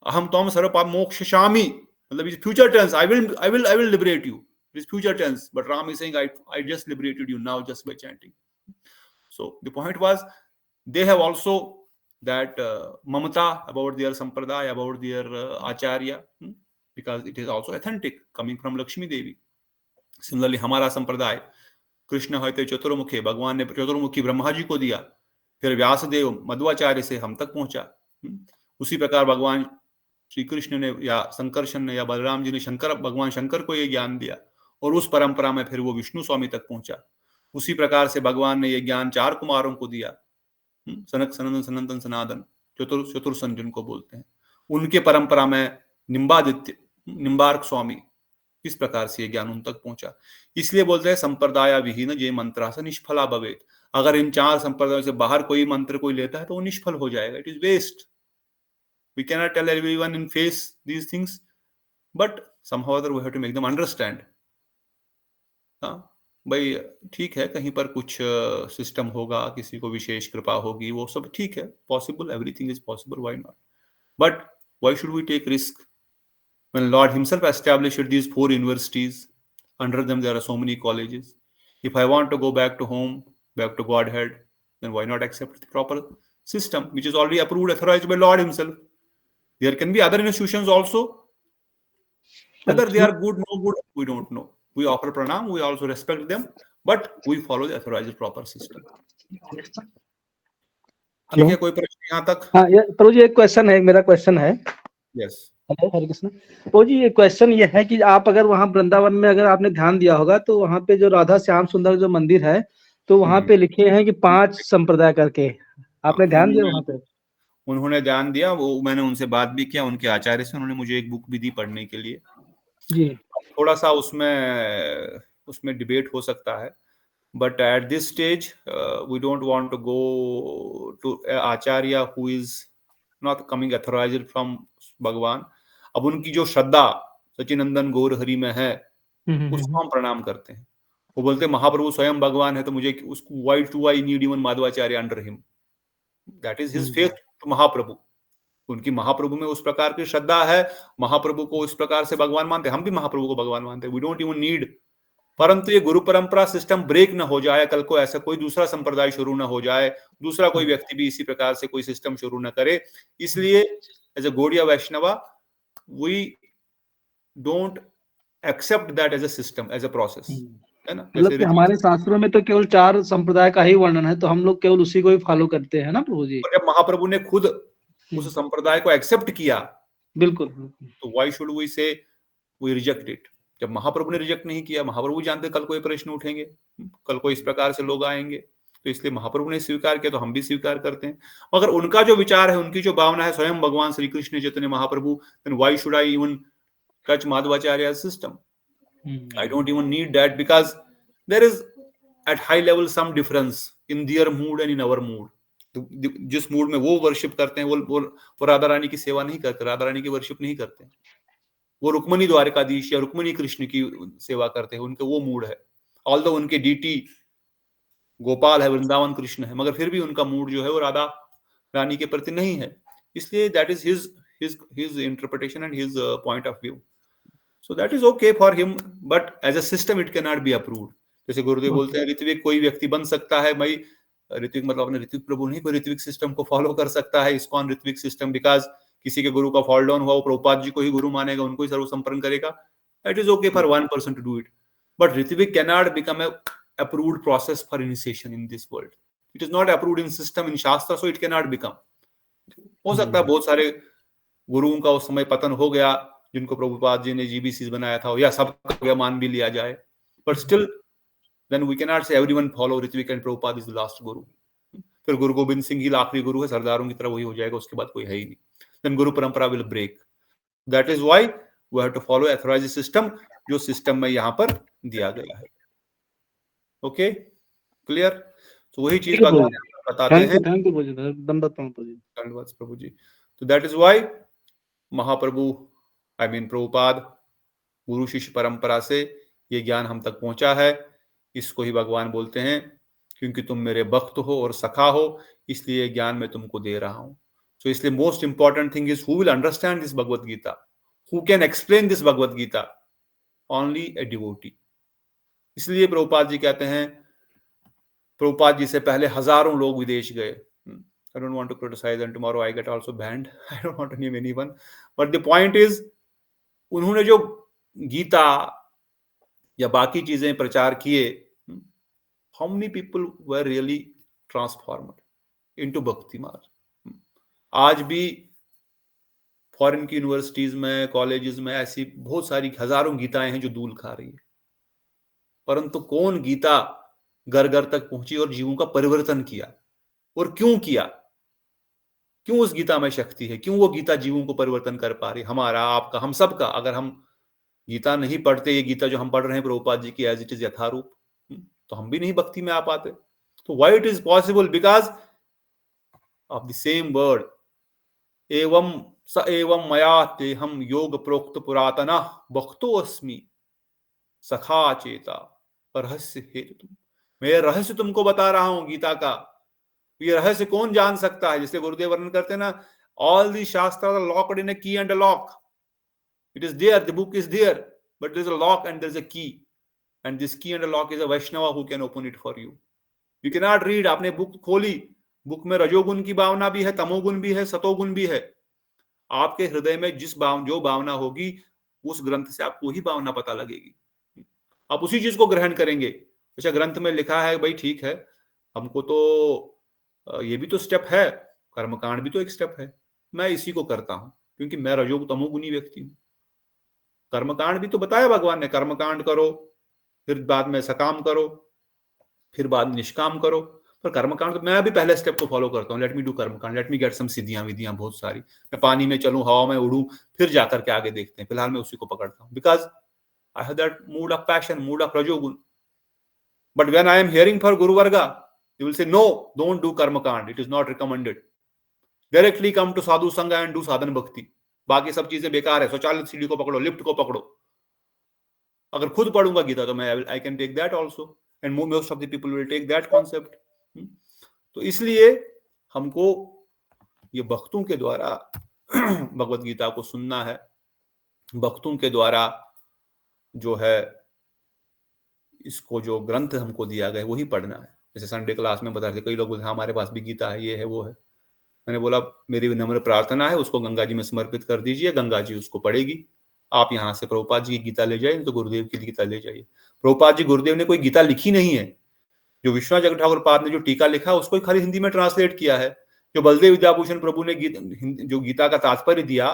अहम त्वं सर्व पाप मोक्षयिष्यामि, मतलब is future tense, I will liberate you, it is future tense, but Ram is saying I just liberated you now just by chanting. So the point was they have also that mamata about their sampradaya, about their acharya, because it is also authentic coming from Lakshmi Devi. Similarly हमारा संप्रदाय, कृष्ण होते चतुर्मुखे, भगवान ने चतुर्मुखी ब्रह्मा जी को दिया, फिर व्यासदेव मध्वाचार्य से हम तक पहुंचा। उसी प्रकार भगवान श्री कृष्ण ने या संकर्षण ने या बलराम जी ने भगवान शंकर को ये ज्ञान दिया और उस परंपरा में फिर वो विष्णु स्वामी तक पहुंचा। उसी प्रकार से भगवान ने ये ज्ञान 4 कुमारों को दिया, सनक सनंदन सनंदन सनातन चतुर्सन जिनको बोलते हैं। उनके परंपरा में निम्बार्क स्वामी किस प्रकार से ये ज्ञान उन तक पहुंचा। इसलिए बोलते हैं संप्रदाय विहीन जे मंत्र से निष्फला भवेत। अगर इन 4 संप्रदायों से बाहर कोई मंत्र कोई लेता है तो वो निष्फल हो जाएगा, it is waste. We cannot tell everyone in face these things, but somehow other we have to make them understand. हाँ भाई ठीक है, कहीं पर कुछ सिस्टम होगा, किसी को विशेष कृपा होगी, वो सब ठीक है, possible, everything is possible, why not, but why should we take risk when Lord himself established these 4 universities, under them there are so many colleges. If I want to go back to home, back to Godhead, then why not accept the proper system which is already approved, authorized by Lord himself? There can be other institutions also. Whether they are good, no good, we don't know. We offer pranam, we also respect them, but we follow the authorized proper system. ठीक है, कोई प्रश्न यहाँ तक? हाँ, ये प्रभु जी एक क्वेश्चन है, मेरा क्वेश्चन है। यस, हेलो, हरे कृष्ण। प्रभु जी, ये क्वेश्चन ये है कि आप अगर वहाँ वृंदावन में अगर आपने ध्यान दिया होगा तो वहाँ पे जो राधा श्याम सुंदर जो मंदिर है, तो वहाँ पे लिखे हैं कि 5 संप्रदाय करके, आपने ध्यान दिया वहाँ पे? उन्होंने ध्यान दिया, वो मैंने उनसे बात भी किया, उनके आचार्य से, उन्होंने मुझे एक बुक भी दी पढ़ने के लिए जी। थोड़ा सा उसमें डिबेट हो सकता है, but at this stage we don't want to go to acharya who is not coming authorized from Bhagwan. अब उनकी जो श्रद्धा सचिनंदन गौर हरि में है उसको हम प्रणाम करते हैं। वो बोलते हैं महाप्रभु स्वयं भगवान है, तो मुझे उसको why to I need even Madhvacharya under him, that is his faith to Mahaprabhu. उनकी महाप्रभु में उस प्रकार की श्रद्धा है, महाप्रभु को इस प्रकार से भगवान मानते, हम भी महाप्रभु को भगवान मानते, वी डोंट इवन नीड। परंतु ये गुरु परंपरा सिस्टम ब्रेक ना हो जाए, कल को ऐसा कोई दूसरा संप्रदाय शुरू ना हो जाए, दूसरा कोई व्यक्ति भी इसी प्रकार से कोई सिस्टम शुरू ना करे, इसलिए as a Gaudiya Vaishnava we don't accept that as a system, as a process, है ना। मतलब कि हमारे शास्त्रों में तो केवल 4 संप्रदाय का ही वर्णन है, तो हम लोग केवल उसी को ही फॉलो करते हैं ना प्रभु जी। जब महाप्रभु ने खुद उस संप्रदाय को एक्सेप्ट किया, बिल्कुल, तो व्हाई शुड वी से वी रिजेक्ट इट। जब महाप्रभु ने रिजेक्ट नहीं किया, महाप्रभु जानते कल कोई प्रश्न उठेंगे, कल को इस प्रकार से लोग आएंगे, तो इसलिए महाप्रभु ने स्वीकार किया तो हम भी स्वीकार करते हैं। अगर उनका जो विचार है, उनकी जो भावना है स्वयं भगवान Shri Krishna Chaitanya Mahaprabhu, then why should I even touch Madhvacharya system? I don't even need that, because there is at high level some difference in their mood and in our mood. तो जिस मूड में वो वर्शिप करते हैं, वो राधा रानी की सेवा नहीं करते, राधा रानी की वर्शिप नहीं करते, वो रुक्मणी द्वारकाधीश या रुक्मणी कृष्ण की सेवा करते हैं, उनके वो मूड है। ऑल्दो उनके डीटी गोपाल है, वृंदावन कृष्ण है, मगर फिर भी उनका मूड जो है वो राधा रानी के प्रति नहीं है, इसलिए that is his interpretation and his point of view. So that is okay for him, but as a system it cannot be approved. जैसे गुरुदेव बोलते हैं ऋत्विक कोई व्यक्ति बन सकता है, भाई ऋत्विक मतलब अपने ऋत्विक प्रभु नहीं, कोई ऋत्विक सिस्टम को फॉलो कर सकता है, इस्कॉन ऋत्विक सिस्टम, बिकॉज किसी के गुरु का फॉल डाउन हुआ, वो प्रभुपाद जी को ही गुरु मानेगा, उनको ही सर्व संपन्न करेगा, that is okay for one person to do it, but Ritwik cannot become a approved process for initiation in this world. It is not approved in system, in shastra, so it cannot become. हो सकता है बहुत सारे गुरुओं का उस समय पतन हो गया, जिनको प्रभुपाद जी ने जीबीसी बनाया था, या सबका मान भी लिया जाए, but still then we can not say everyone follow Ritvik and Prabhupada is the last guru. फिर गुरु गोविंद सिंह ही आखिरी गुरु है, सरदारों की तरह वही हो जाएगा, उसके बाद कोई है ही नहीं, then guru parampara will break. That is why we have to follow authorized system, जो सिस्टम में यहाँ पर दिया गया है। Okay, clear? तो वही चीज बताते हैं। थैंक यू धन्यवाद प्रभु जी। तो दैट इज व्हाई महाप्रभु प्रभुपाद गुरु शिष्य परंपरा से ये ज्ञान हम तक पहुंचा है, इसको ही भगवान बोलते हैं क्योंकि तुम मेरे भक्त हो और सखा हो, इसलिए ज्ञान मैं तुमको दे रहा हूं। सो इसलिए most important thing is who will understand this Bhagavad Gita, who can explain this Bhagavad Gita, only a devotee. इसलिए प्रभुपाद जी कहते हैं, प्रभुपाद जी से पहले हजारों लोग विदेश गए। I don't want to criticize and tomorrow I get also banned. I don't want to name anyone. But the point is, उन्होंने जो गीता या बाकी चीजें प्रचार किए, how many people were really transformed into भक्ति मार्ग? आज भी फॉरेन की यूनिवर्सिटीज में, कॉलेजेस में ऐसी बहुत सारी हजारों गीताएं हैं जो धूल खा रही है, परंतु कौन गीता घर घर तक पहुंची और जीवों का परिवर्तन किया, और क्यों किया? क्यों उस गीता में शक्ति है? क्यों वो गीता जीवों को परिवर्तन कर पा रही? हमारा, आपका, हम सबका, अगर हम गीता नहीं पढ़ते, ये गीता जो हम पढ़ रहे हैं प्रभुपाद जी की एज इट इज यथारूप, तो हम भी नहीं भक्ति में आ पाते। तो why it is possible? Because of the same word, एवं स एवं मया तेहम योग प्रोक्त पुरातना भक्तो अस्मि सखा चेता रहस्य हेतु तुम। मैं रहस्य तुमको बता रहा हूं गीता का। ये रहस्य कौन जान सकता है? जैसे गुरुदेव वर्णन करते हैं ना, ऑल दी शास्त्र are locked in a key and a lock. It is there, the book is there, but there is a lock and there is a key, and this key and a lock is a Vaishnava who can open it for you. You can not read. आपने बुक खोली, बुक में रजोगुण की भावना भी है, तमोगुण भी है, सतोगुण भी है। आपके हृदय में जो भावना होगी, उस ग्रंथ से आपको वही भावना पता लगेगी, आप उसी चीज को ग्रहण करेंगे। अच्छा, ग्रंथ में लिखा है, भाई ठीक है, हमको तो ये भी तो स्टेप है, कर्मकांड भी तो एक स्टेप है, मैं इसी को करता हूं क्योंकि मैं रजोगुण तमोगुणी व्यक्ति हूं। कर्मकांड भी तो बताया भगवान ने, कर्मकांड करो, फिर बाद में सकाम करो, फिर बाद में निष्काम करो। पर कर्मकांड तो मैं भी पहले स्टेप को फॉलो करता हूँ, लेट मी डू कर्मकांड, लेट मी गेट सम सिद्धियां विधियां बहुत सारी, मैं पानी में चलूं, हवा में उड़ूं, फिर जाकर के आगे देखते हैं। फिलहाल मैं उसी को पकड़ता हूं, because I have that mood of passion, mood of rajoguna. But when I am hearing for guru varga, you will say no, don't do karma kand, it is not recommended, directly come to sadhu sangha and do sadhan bhakti। बाकी सब चीजें बेकार है, स्वचालित सीढ़ी को पकड़ो, लिफ्ट को पकड़ो। अगर खुद पढ़ूंगा गीता तो मैं I can take that also, and most of the people will take that concept. तो इसलिए हमको ये भक्तों के द्वारा भगवत गीता को सुनना है, भक्तों के द्वारा जो है इसको जो ग्रंथ हमको दिया गया वही पढ़ना है। जैसे संडे क्लास में बता रहे थे, कई लोग बोलते हैं हमारे पास भी गीता है, ये है वो है। मैंने बोला मेरी विनम्र प्रार्थना है, उसको गंगा जी में समर्पित कर दीजिए, गंगा जी उसको पढ़ेगी। आप यहाँ से प्रभुपाद जी की गीता ले जाइए, तो गुरुदेव की गीता ले जाइए। प्रभुपाद जी, गुरुदेव ने कोई गीता लिखी नहीं है। जो विश्वनाथ जगत ठाकुर पाद ने जो टीका लिखा उसको खाली हिंदी में ट्रांसलेट किया है। जो बलदेव विद्याभूषण प्रभु ने जो गीता का तात्पर्य दिया,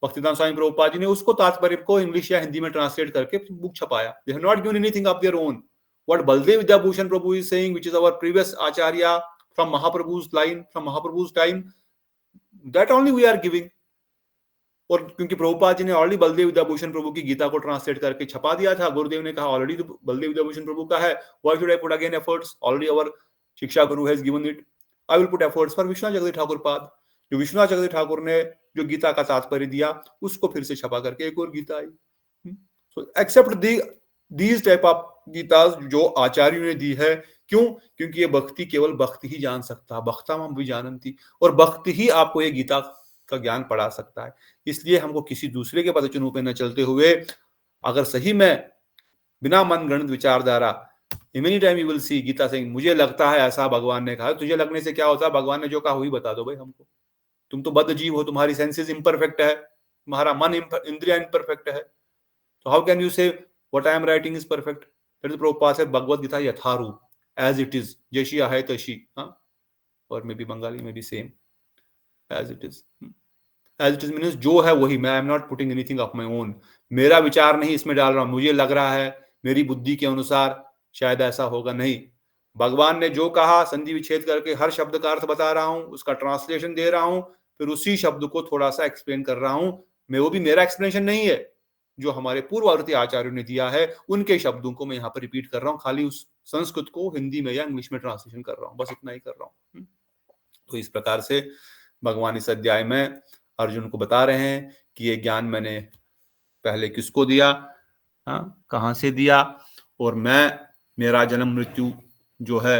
भक्तिदान स्वामी प्रभुपाद जी ने उसको तात्पर्य को इंग्लिश या हिंदी में ट्रांसलेट करके बुक छपाया। They have not given anything of their own. What Baldev Vidyabhushan Prabhu is saying, which is our previous Acharya from Mahaprabhu's line, from Mahaprabhu's time, that only we are giving। और क्योंकि प्रभुपाद जी ने ऑलरेडी बलदेव विद्याभूषण प्रभु की गीता को ट्रांसलेट करके छपा दिया था, गुरुदेव ने कहा ऑलरेडी तो बलदेव विद्याभूषण प्रभु का है, why should I put again efforts, already our shiksha guru has given it, I will put efforts for Vishwanath Jagat Thakur पाद। जो विश्वनाथ जगत ठाकुर ने जो गीता का तात्पर्य दिया उसको फिर से छपा करके एक और गीता आई। So except these type of Gita जो आचार्यों ने दी है। क्यों? क्योंकि ये भक्ति केवल भक्त ही जान सकता है, भक्ता हम भी जानती, और भक्त ही आपको ये गीता का ज्ञान पढ़ा सकता है। इसलिए हमको किसी दूसरे के पदचिन्हों पे न चलते हुए, अगर सही में बिना मन गणित विचारधारा, many time you will see Gita से मुझे लगता है ऐसा भगवान ने कहा। तुझे लगने से क्या होता है? भगवान ने जो कहा वही बता दो भाई हमको। तुम तो बद्ध जीव हो, तुम्हारी सेंसेस इम्परफेक्ट है, तुम्हारा मन इंद्रिया इम्परफेक्ट है, तो हाउ कैन यू से what I am writing is perfect? That is Prabhupada से भगवत गीता यथारूप, एज इट इज, जैसी है तैसी। हाँ, और मे बी बंगाली में भी same, as it is. As it is means जो है वही। मैं I am not putting anything of my own, मेरा विचार नहीं इसमें डाल रहा हूं, मुझे लग रहा है मेरी बुद्धि के अनुसार शायद ऐसा होगा, नहीं। भगवान ने जो कहा संधि विच्छेद करके हर शब्द का अर्थ बता रहा हूं, उसका ट्रांसलेशन दे रहा हूं, फिर उसी शब्द को थोड़ा सा एक्सप्लेन कर रहा हूं। मैं वो भी मेरा एक्सप्लेनेशन नहीं है, जो हमारे पूर्ववर्ती आचार्यों ने दिया है उनके शब्दों को मैं यहाँ पर रिपीट कर रहा हूँ, खाली उस संस्कृत को हिंदी में या इंग्लिश में ट्रांसलेशन कर रहा हूँ, बस इतना ही कर रहा हूँ। तो इस प्रकार से भगवान इस अध्याय में अर्जुन को बता रहे हैं कि ये ज्ञान मैंने पहले किसको दिया, कहाँ से दिया, और मेरा जन्म मृत्यु जो है,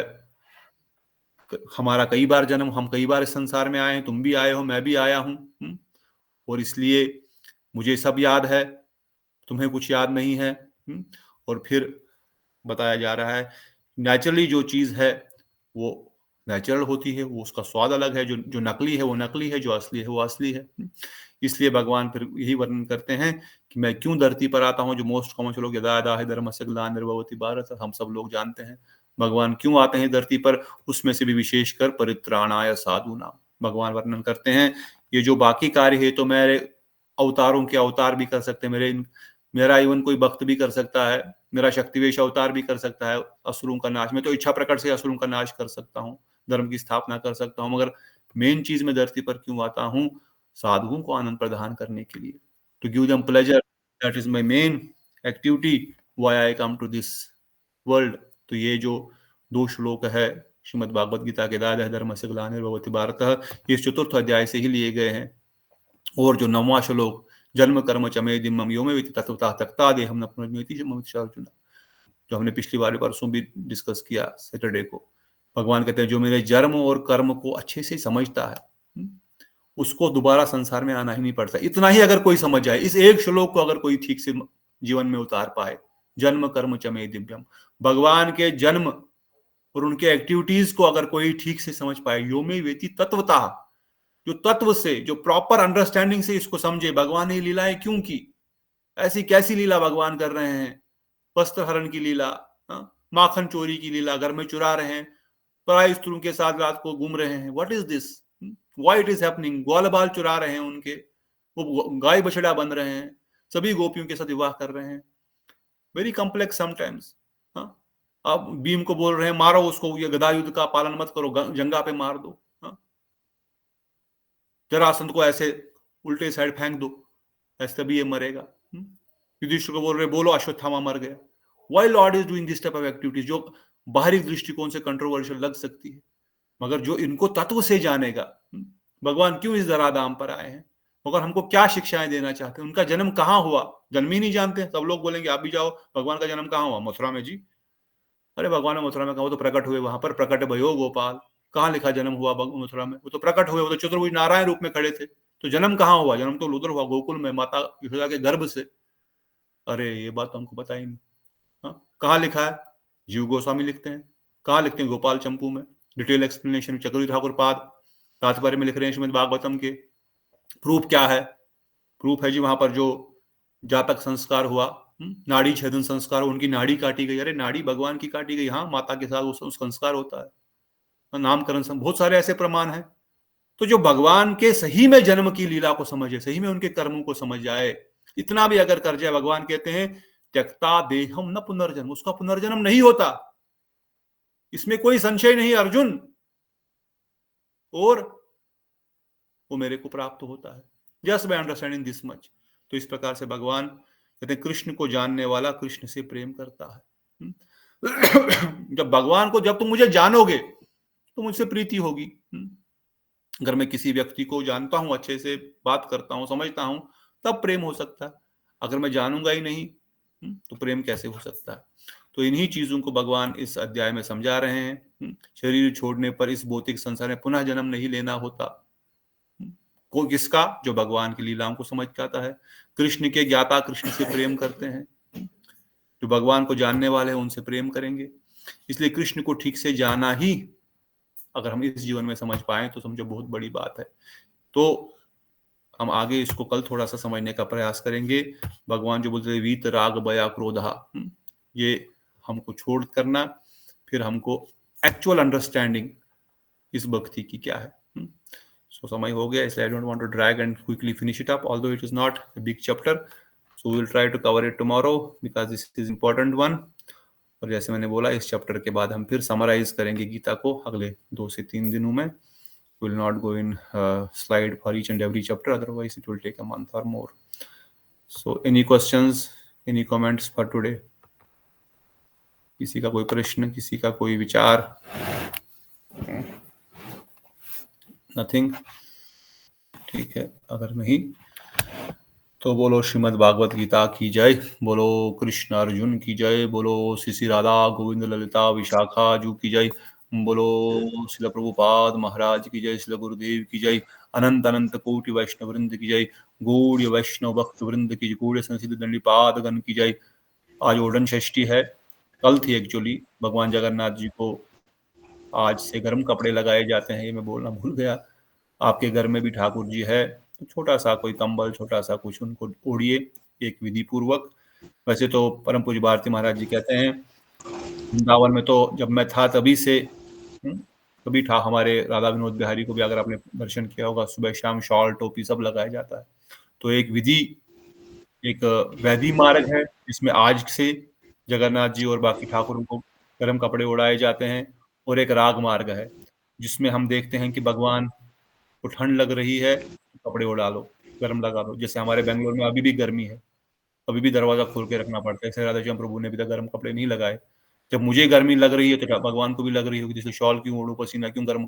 हमारा कई बार जन्म, हम कई बार इस संसार में आए हैं, तुम भी आए हो, मैं भी आया हूं, और इसलिए मुझे सब याद है, तुम्हें कुछ याद नहीं है। और फिर बताया जा रहा है नेचुरली जो चीज है वो नेचुरल होती है, वो उसका स्वाद अलग है, जो नकली है वो नकली है, जो असली है वो असली है। इसलिए भगवान फिर यही वर्णन करते हैं कि मैं क्यों धरती पर आता हूँ, जो मोस्ट कॉमन लोग यदा यदा हि धर्मस्य ग्लानिर्भवति भारत, हम सब लोग जानते हैं भगवान क्यों आते हैं धरती पर। उसमें से भी विशेषकर परित्राणाय साधूनां भगवान वर्णन करते हैं। ये जो बाकी कार्य है तो मेरे अवतारों के अवतार भी कर सकते हैं, मेरा इवन कोई भक्त भी कर सकता है, मेरा शक्तिवेश अवतार भी कर सकता है असुरों का नाश। मैं तो इच्छा प्रकट से असुरों का नाश कर सकता हूँ, धर्म की स्थापना कर सकता हूँ, मगर मेन चीज में धरती पर क्यों आता हूँ? साधुओं को आनंद प्रदान करने के लिए, to give them pleasure, that is my main activity why I come to this world. तो ये जो 2 श्लोक है श्रीमद् भागवत गीता के दाद धर्म से ग्लानिर्भवति भारतः, ये 4th अध्याय से ही लिए गए हैं। और जो 9वां श्लोक जन्म कर्म चमे दिमम यो में विति तत्वता तक्ता देहम न पुनर्जन्मति अर्जुन, जो हमने पिछली बार परसों भी डिस्कस किया सैटरडे को। भगवान कहते हैं जो मेरे जन्म और कर्म को अच्छे से समझता है उसको दोबारा संसार में आना ही नहीं पड़ता। इतना ही अगर कोई समझ जाए, इस एक श्लोक को अगर कोई ठीक से जीवन में उतार पाए, जन्म कर्म चमे दिव्यम, भगवान के जन्म और उनके एक्टिविटीज को अगर कोई ठीक से समझ पाए, यो में वेति तत्वता, जो तत्व से, जो प्रॉपर अंडरस्टैंडिंग से इसको समझे, भगवान ने लीलाएं क्यों की, ऐसी कैसी लीला भगवान कर रहे हैं, वस्त्र हरण की लीला, माखन चोरी की लीला, घर में चुरा रहे हैं, पराई स्त्रियों के साथ रात को घूम रहे हैं, what is this, why it is happening, ग्वाल बाल चुरा रहे हैं उनके, वो गाय बछड़ा बन रहे हैं, सभी गोपियों के साथ विवाह कर रहे हैं, वेरी कॉम्प्लेक्स समटाइम्स। आप भीम को बोल रहे हैं मारो उसको, ये गदा युद्ध का पालन मत करो, जंगा पे मार दो, जरासंध को ऐसे उल्टे साइड फेंक दो, ऐसे तभी ये मरेगा। युधिष्ठिर को बोल रहे बोलो अश्वत्थामा मर गया। Why Lord is doing this type of activities, जो बाहरी दृष्टिकोण से कंट्रोवर्शियल लग सकती है, मगर जो इनको तत्व से जानेगा, भगवान क्यों इस धराधाम पर आए हैं, मगर हमको क्या शिक्षाएं देना चाहते हैं, उनका जन्म कहाँ हुआ, जन्म ही नहीं जानते। सब लोग बोलेंगे आप भी जाओ, भगवान का जन्म कहाँ हुआ, मथुरा में जी। अरे भगवान ने मथुरा में कहा, वो तो प्रकट हुए वहां पर, प्रकट भयो गोपाल, कहाँ लिखा जन्म हुआ मथुरा में, वो तो प्रकट हुए, वो तो चतुर्भुज नारायण रूप में खड़े थे, तो जन्म कहाँ हुआ, जन्म तो उधर हुआ गोकुल में माता यशोदा के गर्भ से। अरे ये बात तो हमको पता ही नहीं। कहाँ लिखा है, जीव गोस्वामी लिखते हैं, कहाँ लिखते हैं, गोपाल चंपू में, डिटेल एक्सप्लेनेशन चक्रवर्ती ठाकुर पाद तात्पर्य में लिख रहे हैं श्रीमद् भागवतम के। प्रूफ क्या है, प्रूफ है जी वहां पर जो जातक संस्कार हुआ, नाड़ी छेदन संस्कार, उनकी नाड़ी काटी गई। अरे नाड़ी भगवान की काटी गई, हाँ माता के साथ उस संस्कार होता है, नामकरण, बहुत सारे ऐसे प्रमाण हैं। तो जो भगवान के सही में जन्म की लीला को समझे, सही में उनके कर्मों को समझ जाए, इतना भी अगर कर जाए, भगवान कहते हैं त्यक्ता देहम न पुनर्जन्म, उसका पुनर्जन्म नहीं होता, इसमें कोई संशय नहीं अर्जुन, और वो मेरे को प्राप्त होता है, just by understanding this much. तो इस प्रकार से भगवान कहते हैं कृष्ण को जानने वाला कृष्ण से प्रेम करता है। जब भगवान को, जब तुम मुझे जानोगे तो मुझसे प्रीति होगी। अगर मैं किसी व्यक्ति को जानता हूं, अच्छे से बात करता हूं, समझता हूं, तब प्रेम हो सकता है। अगर मैं जानूंगा ही नहीं तो प्रेम कैसे हो सकता है। तो इन्हीं चीजों को भगवान इस अध्याय में समझा रहे हैं। शरीर छोड़ने पर इस भौतिक संसार में पुनः जन्म नहीं लेना होता। को किसका, जो भगवान की लीलाओं को समझ पाता है, कृष्ण के ज्ञाता कृष्ण से प्रेम करते हैं, जो भगवान को जानने वाले हैं उनसे प्रेम करेंगे। इसलिए कृष्ण को ठीक से जाना ही अगर हम इस जीवन में समझ पाए तो समझो बहुत बड़ी बात है। तो हम आगे इसको कल थोड़ा सा समझने का प्रयास करेंगे। भगवान जो बोलते हैं वीत राग भया क्रोधा, ये हमको छोड़ करना, फिर हमको एक्चुअल अंडरस्टैंडिंग इस भक्ति की क्या है। सो समय हो गया, इसलिए I don't want to drag and quickly finish it up, although it is not a big chapter, so we will try to cover it tomorrow because this is important one. और जैसे मैंने बोला, इस चैप्टर के बाद हम फिर समराइज करेंगे गीता को अगले 2 से 3 दिनों में। Will not go in slide for each and every chapter, otherwise it will take a month or more. So any questions, any comments for today? किसी का कोई प्रश्न, किसी का कोई विचार? Nothing? ठीक है, अगर नहीं तो बोलो श्रीमद् भागवत गीता की जय, बोलो कृष्ण अर्जुन की जय, बोलो श्री राधा गोविंद ललिता विशाखा जू की जय, बोलो श्रील प्रभुपाद महाराज की जय, श्रील गुरुदेव की जय, अनंत अनंत कोटि वैष्णव वृंद की जय, गौड़ीय वैष्णव भक्त वृंद की जय, गौड़ीय संसिद्ध दंडीपाद गण की जय। आज ओडन षष्ठी है, कल थी एक्चुअली। भगवान जगन्नाथ जी को आज से गर्म कपड़े लगाए जाते हैं, ये मैं बोलना भूल गया। आपके घर में भी ठाकुर जी है तो छोटा सा कोई कंबल, छोटा सा कुछ उनको ओढ़िए एक विधि पूर्वक। वैसे तो परम पूज्य भारती महाराज जी कहते हैं, वृंदावन में तो जब मैं था तभी से कभी था, हमारे राधा विनोद बिहारी को भी अगर आपने दर्शन किया होगा, सुबह शाम शॉल टोपी सब लगाया जाता है। तो एक विधि, एक वैधि मार्ग है जिसमें आज से जगन्नाथ जी और बाकी ठाकुरों को गर्म कपड़े उड़ाए जाते हैं, और एक राग मार्ग है जिसमें हम देखते हैं कि भगवान को ठंड लग रही है, कपड़े उड़ा लो, गर्म लगा लो। जैसे हमारे बेंगलोर में अभी भी गर्मी है, अभी भी दरवाजा खोल के रखना पड़ता है। श्री राधे श्याम प्रभु ने भी तो गर्म कपड़े नहीं लगाए। जब मुझे गर्मी लग रही है तो भगवान को भी लग रही होगी, जैसे शॉल क्यों ओढ़ो, पसीना क्यों गर्म,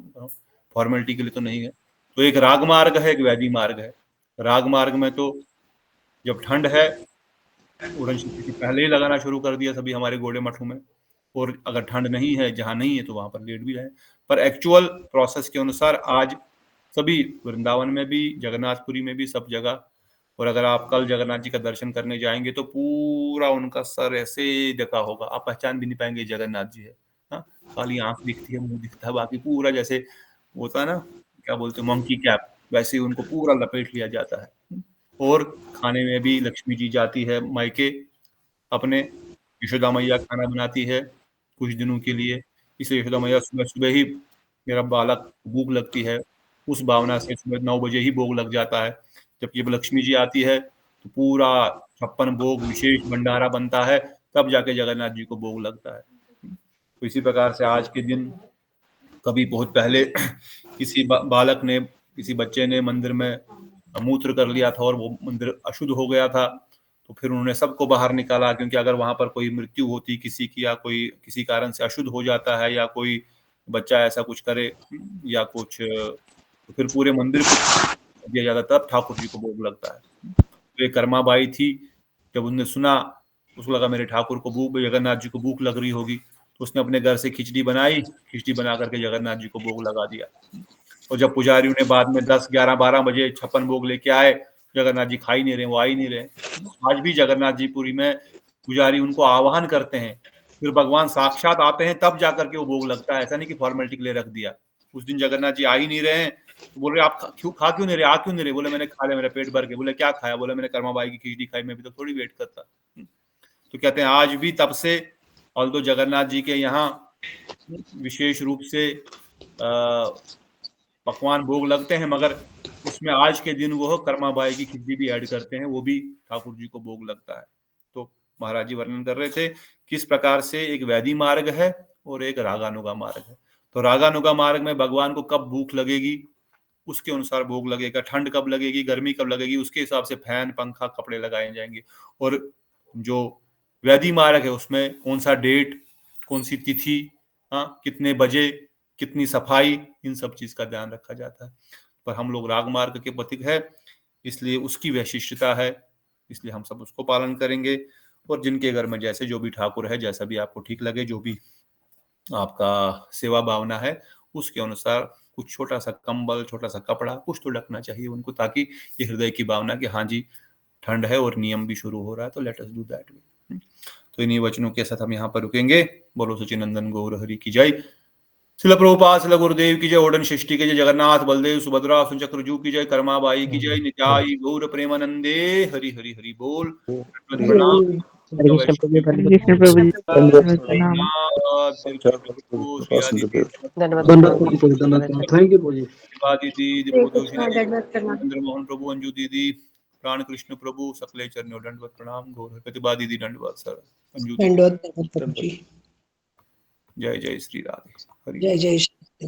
फॉर्मेलिटी के लिए तो नहीं है। तो एक राग मार्ग है, एक वैदी मार्ग है। राग मार्ग में तो जब ठंड है उड़न शक्ति पहले ही लगाना शुरू कर दिया सभी हमारे गोड़े मठों में, और अगर ठंड नहीं है, जहां नहीं है, तो वहां पर लेट भी रहे। पर एक्चुअल प्रोसेस के अनुसार आज सभी वृंदावन में भी, जगन्नाथपुरी में भी, सब जगह, और अगर आप कल जगन्नाथ जी का दर्शन करने जाएंगे तो पूरा उनका सर ऐसे देखा होगा, आप पहचान भी नहीं पाएंगे जगन्नाथ जी है। हाँ, खाली आंख दिखती है, मुंह दिखता है, बाकी पूरा जैसे होता है ना, क्या बोलते हैं, मंकी कैप, वैसे ही उनको पूरा लपेट लिया जाता है। और खाने में भी लक्ष्मी जी जाती है मायके अपने, यशोदा मैया खाना बनाती है कुछ दिनों के लिए, इसलिए यशोदा मैया सुबह सुबह ही मेरा बालक भूख लगती है, उस भावना से सुबह 9 बजे ही भोग लग जाता है। जब ये लक्ष्मी जी आती है तो पूरा 56 भोग विशेष भंडारा बनता है, तब जाके जगन्नाथ जी को भोग लगता है। तो इसी प्रकार से आज के दिन, कभी बहुत पहले किसी बालक ने, किसी बच्चे ने मंदिर में मूत्र कर लिया था और वो मंदिर अशुद्ध हो गया था, तो फिर उन्होंने सबको बाहर निकाला, क्योंकि अगर वहां पर कोई मृत्यु होती किसी की, या कोई किसी कारण से अशुद्ध हो जाता है, या कोई बच्चा ऐसा कुछ करे या कुछ, तो फिर पूरे मंदिर को दिया जाता, तब ठाकुर जी को भोग लगता है। तो एक कर्माबाई थी, जब उन्होंने सुना, उसको लगा मेरे ठाकुर को भूख, जगन्नाथ जी को भूख लग रही होगी, तो उसने अपने घर से खिचड़ी बनाई, खिचड़ी बना करके जगन्नाथ जी को भोग लगा दिया। और जब पुजारियों ने बाद में 10, 11, 12 बजे 56 भोग लेके आए, जगन्नाथ जी खा ही नहीं रहे, वो आ ही नहीं रहे। आज भी जगन्नाथ जी पुरी में पुजारी उनको आह्वान करते हैं, फिर भगवान साक्षात आते हैं, तब जाकर के वो भोग लगता है। ऐसा नहीं कि फॉर्मेलिटी के लिए रख दिया। उस दिन जगन्नाथ जी आ ही नहीं रहे हैं, तो बोल रहे आप खा क्यों नहीं रहे, आ क्यों नहीं रहे? बोले मैंने खा लिया, मेरा पेट भर के। बोले क्या खाया? बोले मैंने कर्माबाई की खिचड़ी खाई, मैं भी तो थोड़ी वेट करता। तो कहते हैं आज भी तब से, ऑल्दो जगन्नाथ जी के यहाँ विशेष रूप से पकवान भोग लगते हैं, मगर उसमें आज के दिन वो कर्माबाई की खिचड़ी भी ऐड करते हैं, वो भी ठाकुर जी को भोग लगता है। तो महाराज जी वर्णन कर रहे थे किस प्रकार से एक वैदी मार्ग है और एक रागानुगा मार्ग है। तो रागानुगा मार्ग में भगवान को कब भूख लगेगी उसके अनुसार भोग लगेगा, ठंड कब लगेगी, गर्मी कब लगेगी, उसके हिसाब से फैन, पंखा, कपड़े लगाए जाएंगे। और जो वैदी मार्ग है उसमें कौन सा डेट, कौन सी तिथि, कितने बजे, कितनी सफाई, इन सब चीज का ध्यान रखा जाता है। पर हम लोग राग मार्ग के प्रतीक है, इसलिए उसकी वैशिष्टता है, इसलिए हम सब उसको पालन करेंगे। और जिनके घर में जैसे जो भी ठाकुर है, जैसा भी आपको ठीक लगे, जो भी आपका सेवा भावना है, उसके अनुसार कुछ छोटा सा कंबल, छोटा सा कपड़ा, कुछ तो ढकना चाहिए उनको, ताकि ये हृदय की भावना कि हाँ जी ठंड है और नियम भी शुरू हो रहा है, तो let us do that way. तो इन्हीं वचनों के साथ हम यहाँ पर रुकेंगे। बोलो सचिनंदन गौर हरि की जय। शिल प्रभुपाद, शिल गुरुदेव की जय। ओडन सृष्टि के जय। जगन्नाथ बलदेव सुभद्रा सुचक्रजू की जय। कर्माबाई की जय। नित्याई गौर प्रेमानंदे हरि हरि हरि बोल। प्रणाम। हरे कृष्ण प्रभु, कृष्ण प्रभु जी प्रणाम। थैंक यू प्रभु। चंद्रमोहन प्रभु, अंजू दीदी, प्राण कृष्ण प्रभु, सकले चरणों दंडवत प्रणाम। गौर प्रतिभा दीदी दंडवत सर, अंजू दीदी। दंडवत प्रभु जी। जय जय श्री राधे हरि। जय जय श्री